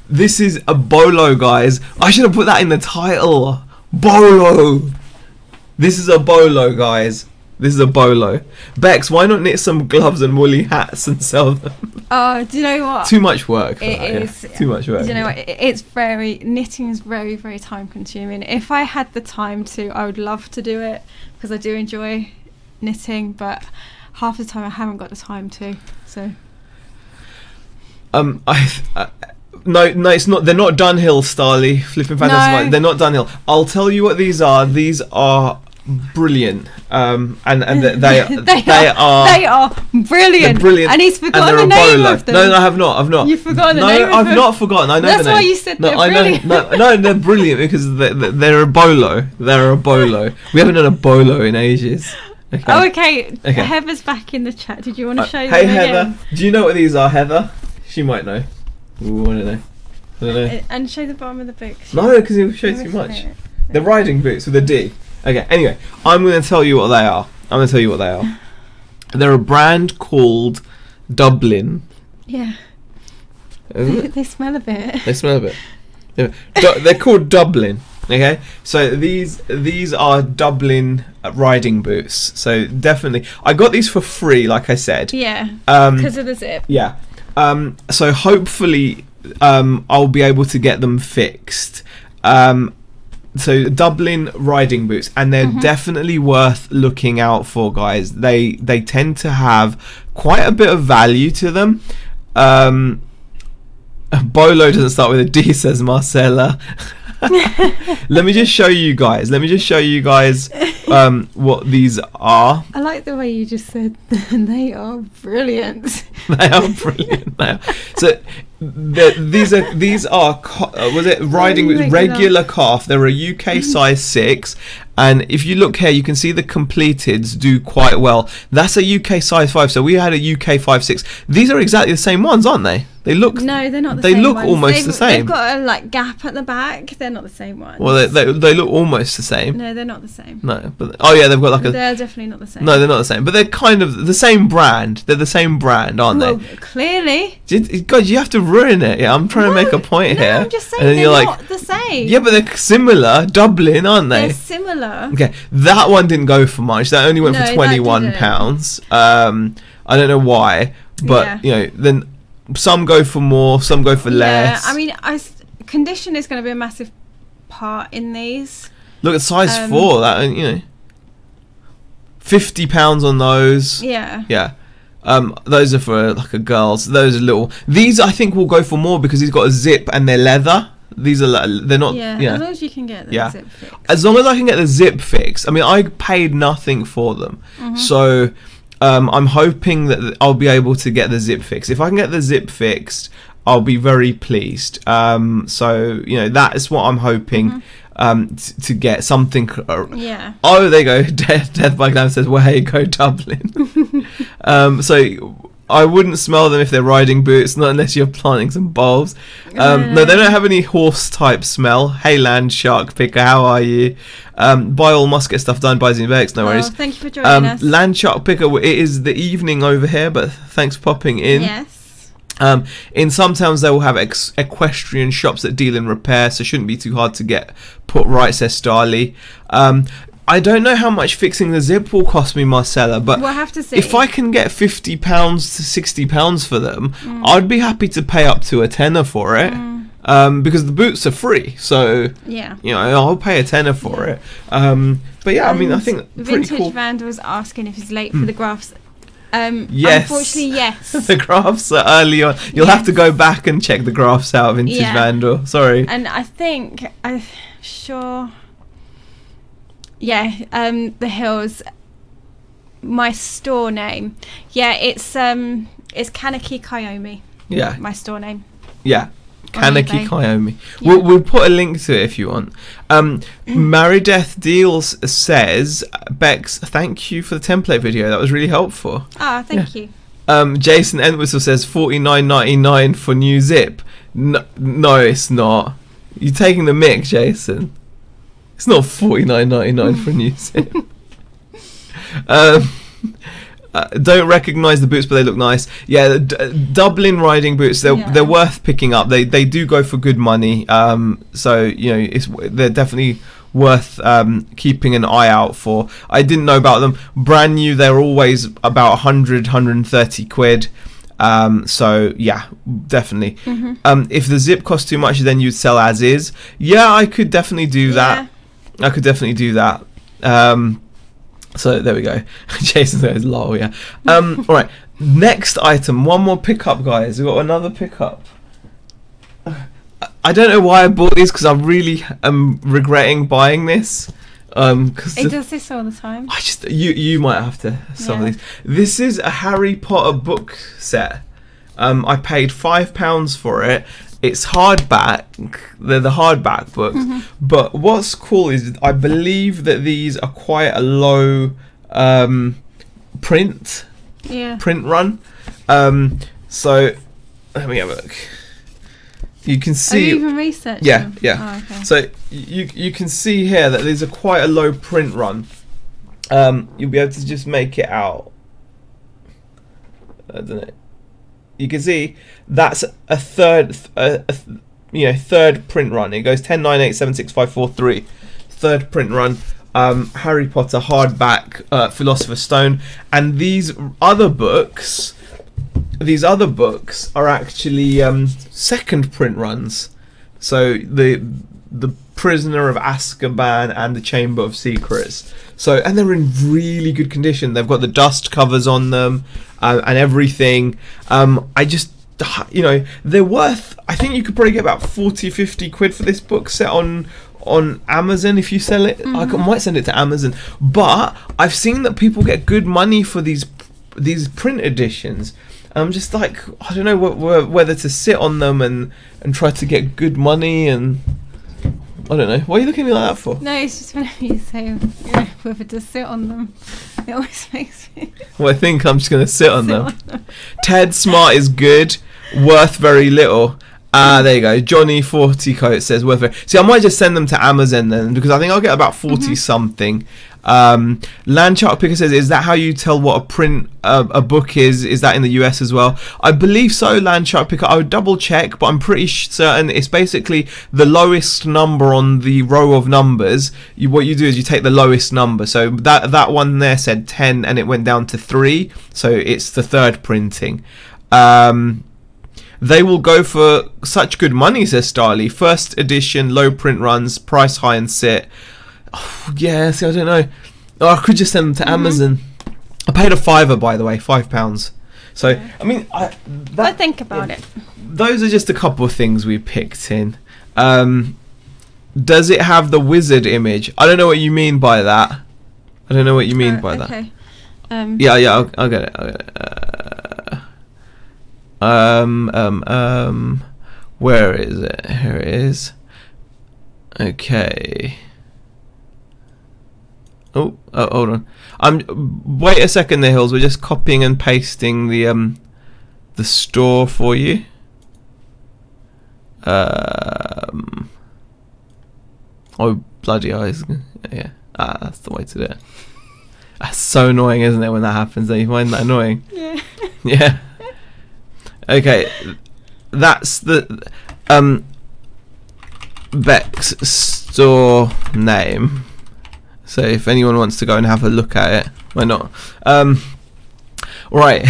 This is a bolo, guys. I should have put that in the title. Bolo. This is a bolo, guys. This is a bolo. Bex, why not knit some gloves and woolly hats and sell them? Oh, do you know what? Too much work. It is. Yeah. Too much work. Do you know what? Knitting is very, very time consuming. If I had the time to, I would love to do it because I do enjoy knitting, but half the time I haven't got the time to. So. No, it's not. They're not Dunhill, Starly. Flipping fantastic. No. They're not Dunhill. I'll tell you what these are. These are brilliant. And they are brilliant. Brilliant. And he's forgotten the name of them. No, I have not. I've not. You've forgotten the name of them. No, I've not forgotten. I know That's the name. why you said they're brilliant. No, they're brilliant because they're a bolo. They're a bolo. We haven't done a bolo in ages. Okay. Oh, okay. Heather's back in the chat. Did you want to show them Hey, Heather. again? Do you know what these are, Heather? She might know. We want to know. I don't know. And show the bottom of the book. No, because it shows too much. They're riding boots with a D. Okay, anyway, I'm going to tell you what they are. They're a brand called Dublin. Yeah. They smell a bit. They smell a bit. Yeah. They're called Dublin. Okay, so these are Dublin riding boots. So definitely, I got these for free, like I said. Yeah. Because of the zip. Yeah. So hopefully, I'll be able to get them fixed. So Dublin riding boots, and they're definitely worth looking out for, guys. They tend to have quite a bit of value to them. Bolo doesn't start with a D, says Marcella. Let me just show you guys. What these are. I like the way you just said they are brilliant. They are brilliant. So these are was it riding with regular calf? They're a UK size 6, and if you look here, you can see the completeds do quite well. That's a UK size 5. So we had a UK 5/6. These are exactly the same ones, aren't they? They look. No, they're not. They look almost the same. They've got a gap at the back. They're not the same ones. Well, they look almost the same. No, they're not the same. No, but they've got They're definitely not the same. No, they're not the same. But they're kind of the same brand. They're the same brand, aren't they? Clearly. God, you have to ruin it. Yeah, I'm trying to make a point here. I'm just saying they're not the same. Yeah, but they're similar. Dublin, aren't they? They're similar. Okay, that one didn't go for much. That only went for £21. I don't know why, but then some go for more, some go for less. Yeah, I mean, condition is going to be a massive part in these. Look at size 4. That £50 on those. Yeah. Yeah. Those are for like a girl's. Those are little. These I think will go for more because he's got a zip and they're leather. These are they're not. Yeah. As long as you can get the zip fixed. As long as I can get the zip fixed. I mean, I paid nothing for them, so I'm hoping that I'll be able to get the zip fixed. If I can get the zip fixed, I'll be very pleased. So that is what I'm hoping. To get something. Yeah. Oh, there you go. Death by Glam says, "Where you go, Dublin." So I wouldn't smell them if they're riding boots, not unless you're planting some bulbs. No, they don't have any horse type smell. Hey, Land Shark Picker, how are you? Buy all must get stuff done by Zimbex, no worries. Thank you for joining us. Land Shark Picker, it is the evening over here, but thanks for popping in. Yes. In some towns they will have equestrian shops that deal in repair, so it shouldn't be too hard to get put right, says Starly. I don't know how much fixing the zip will cost me, Marcella, but we'll have to see. If I can get £50 to £60 for them, I'd be happy to pay up to a tenner for it. Because the boots are free, so I'll pay a tenner for it. But yeah, I mean, I think pretty cool. Vintage Vandal was asking if he's late for the graphs. Yes. Unfortunately, yes. The graphs are early on. You'll have to go back and check the graphs out, Vintage Vandal. Sorry. And I think, the Hills, my store name. Yeah, it's Kaneki Kayomi. Yeah. My store name. Yeah. Kaneki Kayomi. Yeah. We'll put a link to it if you want. Marideth Deals says, Bex, thank you for the template video. That was really helpful. Thank you. Jason Entwistle says $49.99 for new zip. No, it's not. You're taking the mic, Jason. It's not $49.99 for a new zip. don't recognise the boots, but they look nice. Yeah, Dublin riding boots. They're worth picking up. They do go for good money. So they're definitely worth keeping an eye out for. I didn't know about them. Brand new, they're always about 100, 130 quid. So yeah, definitely. If the zip costs too much, then you'd sell as is. Yeah, I could definitely do that. I could definitely do that. So there we go. Jason says lol, yeah. Alright, next item, one more pickup, guys. We've got another pickup. I don't know why I bought these, because I really am regretting buying this. Cause it does this all the time. I just you might have to some of these. This is a Harry Potter book set. I paid £5 for it. It's hardback. They're the hardback books. But what's cool is I believe that these are quite a low print run. So let me have a look. You can see. Have you even researched them? Yeah. Oh, okay. So you can see here that these are quite a low print run. You'll be able to just make it out. I don't know. You can see that's a third, third print run. It goes 10, 9, 8, 7, 6, 5, 4, 3. Third print run. Harry Potter hardback, Philosopher's Stone, and these other books are actually second print runs. So the Prisoner of Azkaban and the Chamber of Secrets. So, and they're in really good condition. They've got the dust covers on them and everything. I just, they're worth, I think you could probably get about 40, 50 quid for this book set on Amazon if you sell it. I might send it to Amazon. But I've seen that people get good money for these print editions. I'm just like, I don't know whether to sit on them and try to get good money, and I don't know. What are you looking at me like that for? No, it's just whenever you say whether to sit on them, it always makes me... Well, I think I'm just going to sit on them. Ted Smart is good, worth very little. There you go. Johnny 40 Coat says worth very... See, I might just send them to Amazon then, because I think I'll get about 40 something. Landshark Picker says, is that how you tell what a print a book is? Is that in the US as well? I believe so, Landshark Picker. I would double check, but I'm pretty certain it's basically the lowest number on the row of numbers. What you do is you take the lowest number. So that one there said 10 and it went down to 3. So it's the third printing. They will go for such good money, says Starley. First edition, low print runs, price high and sit. Oh, yeah, see, I don't know. Oh, I could just send them to Amazon. I paid a £5, by the way, £5. So, yeah. I mean, I think about it. Those are just a couple of things we picked in. Does it have the wizard image? I don't know what you mean by that. I don't know what you mean by that. Yeah, I'll get it. Where is it? Here it is. Okay. Oh, hold on. Wait a second there, Hills. We're just copying and pasting the store for you. Oh, bloody eyes. Yeah. That's the way to do it. That's so annoying, isn't it, when that happens? Don't you find that annoying? Yeah. Yeah. Okay. That's the Beck's store name. So if anyone wants to go and have a look at it, why not? Right.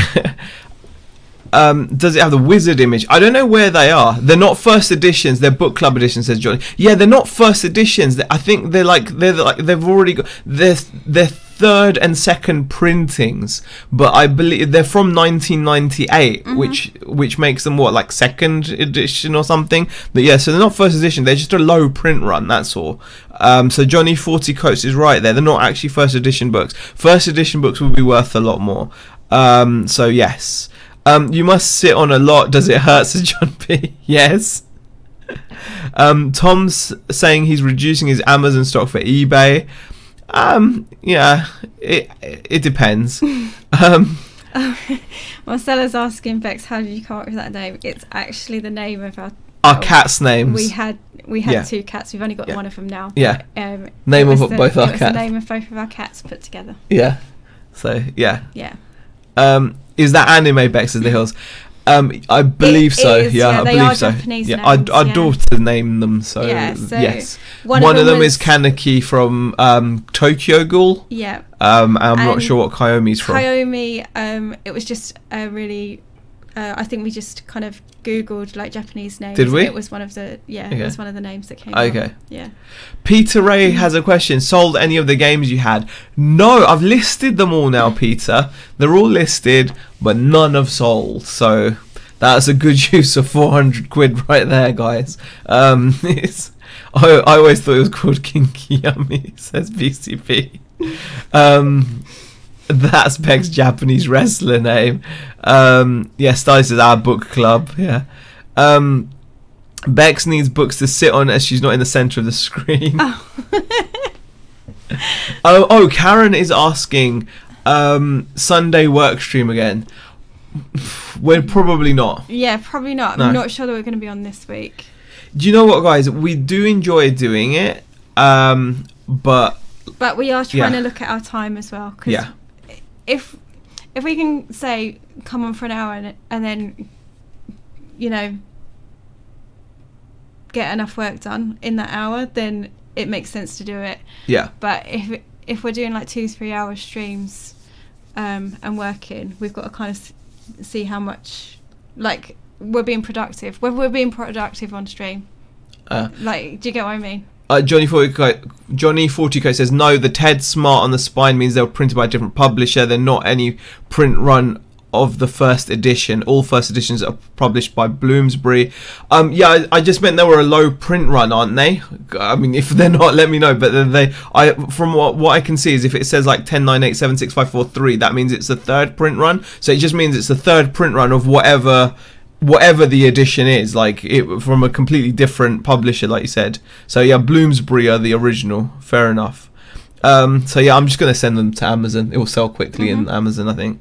Does it have the wizard image? I don't know where they are. They're not first editions. They're book club editions, says Johnny. Yeah, they're not first editions. I think they've already got they're third and second printings, but I believe they're from 1998, which makes them what, like second edition or something. But yeah, so they're not first edition. They're just a low print run. That's all. So Johnny 40 Coats is right there. They're not actually first edition books. First edition books will be worth a lot more. So yes. You must sit on a lot. Does it hurt, says John P? Yes. Tom's saying he's reducing his Amazon stock for eBay. Yeah, it depends. Marcella's asking Bex, how did you come up with that name? It's actually the name of our cats' names. We had two cats. We've only got one of them now. Yeah. Name of both our cats. The name of both of our cats put together. Yeah. So yeah. Yeah. Is that anime Bex of the Hills? I believe so. Yeah, I they believe are so. Japanese Yeah, names, our daughter named them. So, yes, one of them is Kaneki from Tokyo Ghoul. Yeah. I'm not sure what Kayomi's from. Kayomi, it was just a really. I think we just kind of Googled like Japanese names. Did we? It was one of the it was one of the names that came Okay. up. Yeah. Peter Ray has a question. Sold any of the games you had? No, I've listed them all now, Peter. They're all listed, but none have sold. So that's a good use of 400 quid right there, guys. I always thought it was called Kinky Yummy, says BCP. That's Peg's Japanese wrestler name. Styles is our book club. Yeah. Bex needs books to sit on as she's not in the centre of the screen. Oh, Karen is asking Sunday work stream again. We're probably not. Yeah, probably not. I'm not sure that we're going to be on this week. Do you know what, guys? We do enjoy doing it, but we are trying to look at our time as well. Cause if we can say come on for an hour and then get enough work done in that hour, then it makes sense to do it. Yeah. But if we're doing like 2-3 hour streams and working, we've got to kind of see how much like we're being productive. Whether we're being productive on stream. Do you get what I mean? Johnny 40K says no. The TED Smart on the spine means they were printed by a different publisher. They're not any print run of the first edition. All first editions are published by Bloomsbury. I just meant they were a low print run, aren't they? I mean, if they're not, let me know. But from what I can see is if it says like 10.98765543, that means it's the third print run. So it just means it's the third print run of whatever the edition is, like it from a completely different publisher, like you said. So yeah, Bloomsbury are the original. Fair enough. I'm just gonna send them to Amazon. It will sell quickly in Amazon, I think.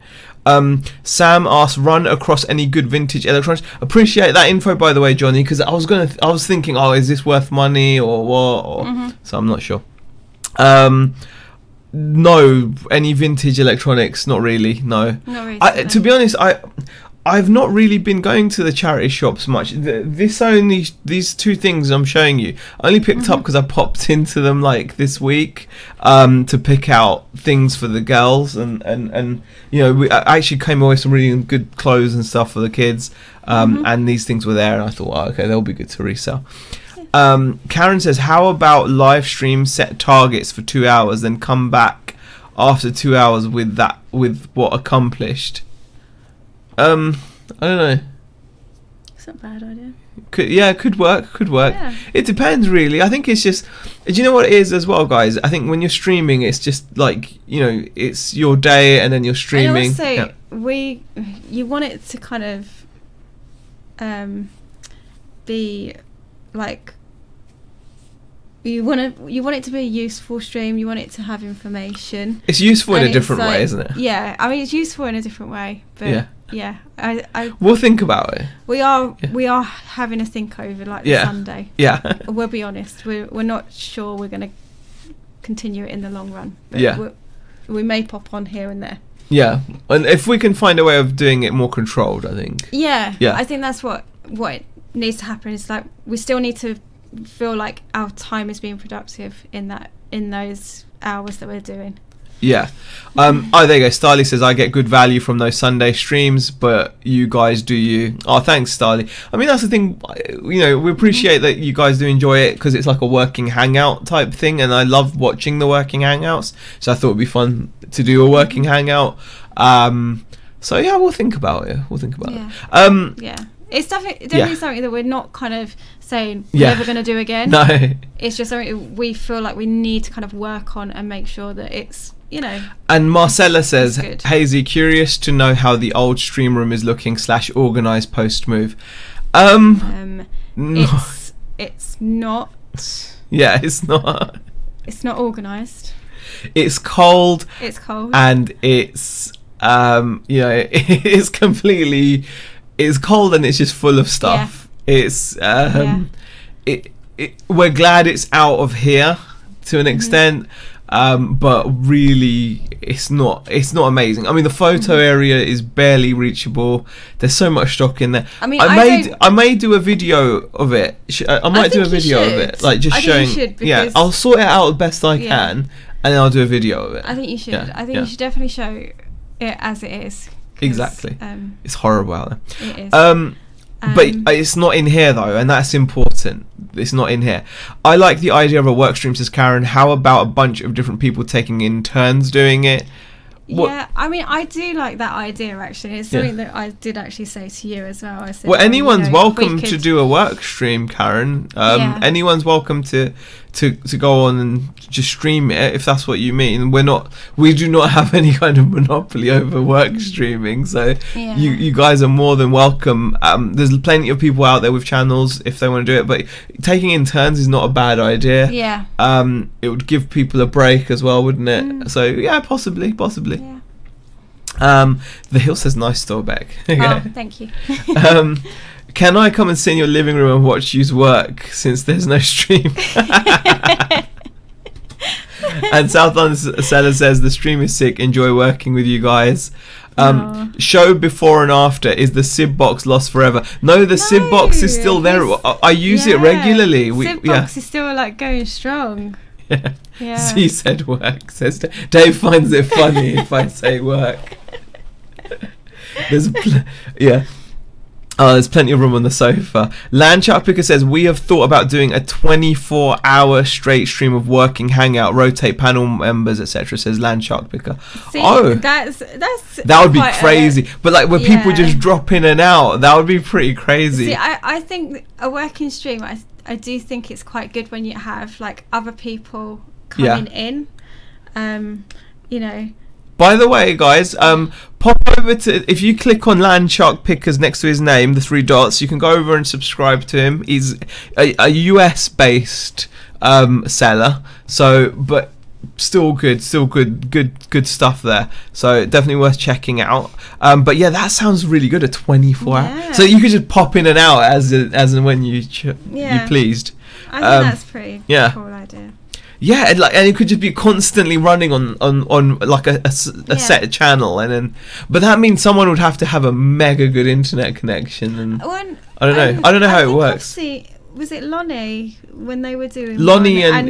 Sam asks, run across any good vintage electronics. Appreciate that info, by the way, Johnny, because I was thinking, is this worth money or what? So I'm not sure. No, any vintage electronics? Not really. No. Not really. To be honest, I've not really been going to the charity shops much. These two things I'm showing you, I only picked up because I popped into them like this week to pick out things for the girls, and I actually came away with some really good clothes and stuff for the kids, and these things were there, and I thought, okay, they'll be good to resell. Karen says, how about live stream set targets for 2 hours, then come back after 2 hours with what accomplished? I don't know. It's not a bad idea. Could work. Yeah. It depends, really. I think it's just, do you know what it is as well, guys? I think when you're streaming, it's just like, it's your day and then you're streaming. And also, you want it to kind of be like, you want it to be a useful stream. You want it to have information. It's useful in a different way, isn't it? Yeah, I mean, it's useful in a different way, but yeah, we'll think about it. We are having a think over the Sunday. Yeah, we'll be honest. We're not sure we're going to continue it in the long run. But we may pop on here and there. Yeah, and if we can find a way of doing it more controlled, I think. Yeah. I think that's what needs to happen. Is like we still need to feel like our time is being productive in those hours that we're doing. Yeah. There you go. Starly says, I get good value from those Sunday streams, but you guys do you. Oh, thanks, Starly. I mean, that's the thing. We appreciate that you guys do enjoy it because it's like a working hangout type thing, and I love watching the working hangouts. So I thought it'd be fun to do a working hangout. So yeah, we'll think about it. Yeah. It's definitely something that we're not kind of saying we're never going to do again. No. It's just something we feel like we need to kind of work on and make sure that it's, And Marcella says, Hazy, curious to know how the old stream room is looking / organised post move. It's not. Yeah, it's not. It's not organised. It's cold. And it's, it's completely... It's cold and it's just full of stuff. It's we're glad it's out of here to an extent. but really it's not amazing. I mean, the photo area is barely reachable. There's so much stock in there. I mean, I may do a video of it. I might do a video of it, like just showing. Yeah, I'll sort it out the best I can, and then I'll do a video of it. I think you should. I think you should definitely show it as it is. Exactly. It's horrible out there. It is. But it's not in here though, and that's important. It's not in here. I like the idea of a work stream, says Karen. How about a bunch of different people taking in turns doing it? Yeah, I mean, I do like that idea, actually. It's something that I did actually say to you as well. I said, well, anyone's welcome to do a work stream, Karen. Anyone's welcome to go on and just stream it, if that's what you mean. We do not have any kind of monopoly over work streaming, so you guys are more than welcome. There's plenty of people out there with channels if they want to do it, but taking in turns is not a bad idea. Yeah. It would give people a break as well, wouldn't it? So yeah, possibly. Yeah. The Hill says nice store back. Oh, thank you. Can I come and sit in your living room and watch you's work since there's no stream? And South London Seller says the stream is sick. Enjoy working with you guys. Show before and after. Is the SIB box lost forever? No, the SIB box is still there. I use it regularly. SIB box is still like going strong. Yeah. She said work. Says Dave finds it funny if I say work. There's there's plenty of room on the sofa. Landshark Picker says we have thought about doing a 24-hour straight stream of working hangout, rotate panel members, etc. Says Landshark Picker. See, that would be crazy. But like where people just drop in and out, that would be pretty crazy. See, I think a working stream, I do think it's quite good when you have like other people coming in. You know. By the way, guys, pop over to, if you click on Landshark Pickers next to his name, the 3 dots, you can go over and subscribe to him. He's a US based seller, so but still good stuff there. So definitely worth checking out. But yeah, that sounds really good. A 24 hour, so you could just pop in and out as and when you pleased. I think that's pretty cool idea. Yeah, and it could just be constantly running on like a set channel, and then, but that means someone would have to have a mega good internet connection, and I don't know how it works. Was it Lonnie when they were doing Lonnie and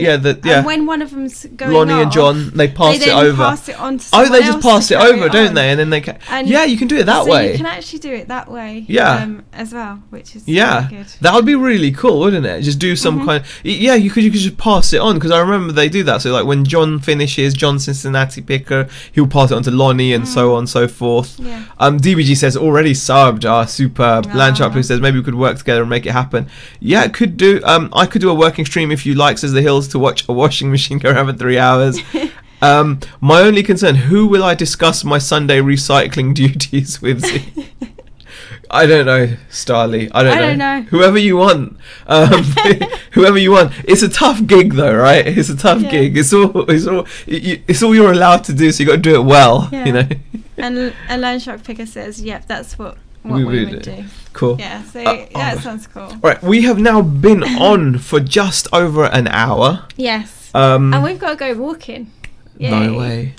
when one of them's going Lonnie and John, they pass it over. Pass it on to someone they just pass it over, don't on. they? And then they can. You can do it that way. You can actually do it that way. As well, which is really good. That would be really cool, wouldn't it? Just do some kind. You could just pass it on, because I remember they do that. So like when John finishes, John Cincinnati Picker, he'll pass it on to Lonnie, and so on and so forth. Yeah. DBG says already subbed. Superb. Landshark says maybe we could work together and make it happen. Yeah, could do. I could do a working stream if you like, says the Hills, to watch a washing machine go around for 3 hours. My only concern: who will I discuss my Sunday recycling duties with? I don't know, Starly. I don't know. Whoever you want. Whoever you want. It's a tough gig, though, right? It's a tough gig. It's all you're allowed to do, so you got to do it well. Yeah. You know. And Landshark Picker says, "Yep, that's what we would do." Cool. Yeah, so that sounds cool. Right, we have now been on for just over an hour. Yes. And we've got to go walking. Yay. No way.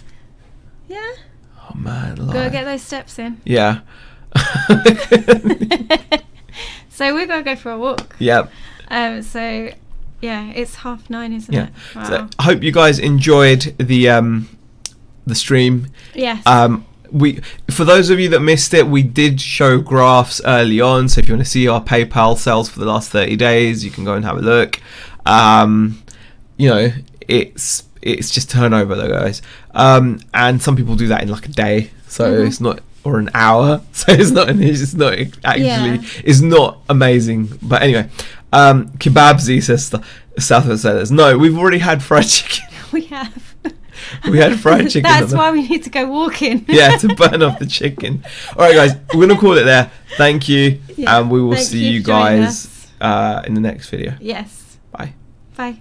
Yeah. Oh man, gotta get those steps in. Yeah. So we've got to go for a walk. Yep. So yeah, it's 9:30, isn't it? Wow. So I hope you guys enjoyed the stream. Yes. For those of you that missed it, we did show graphs early on, so if you want to see our PayPal sales for the last 30 days, you can go and have a look. You know, it's just turnover though, guys. And some people do that in like a day, so it's not, or an hour, so it's not it's not amazing. But anyway, Kebabsy says Southwest Sellers. No, we've already had fried chicken. We have. We had fried chicken. That's why we need to go walking. Yeah, to burn off the chicken. All right, guys, we're going to call it there. Thank you. And we will see you guys in the next video. Yes. Bye. Bye.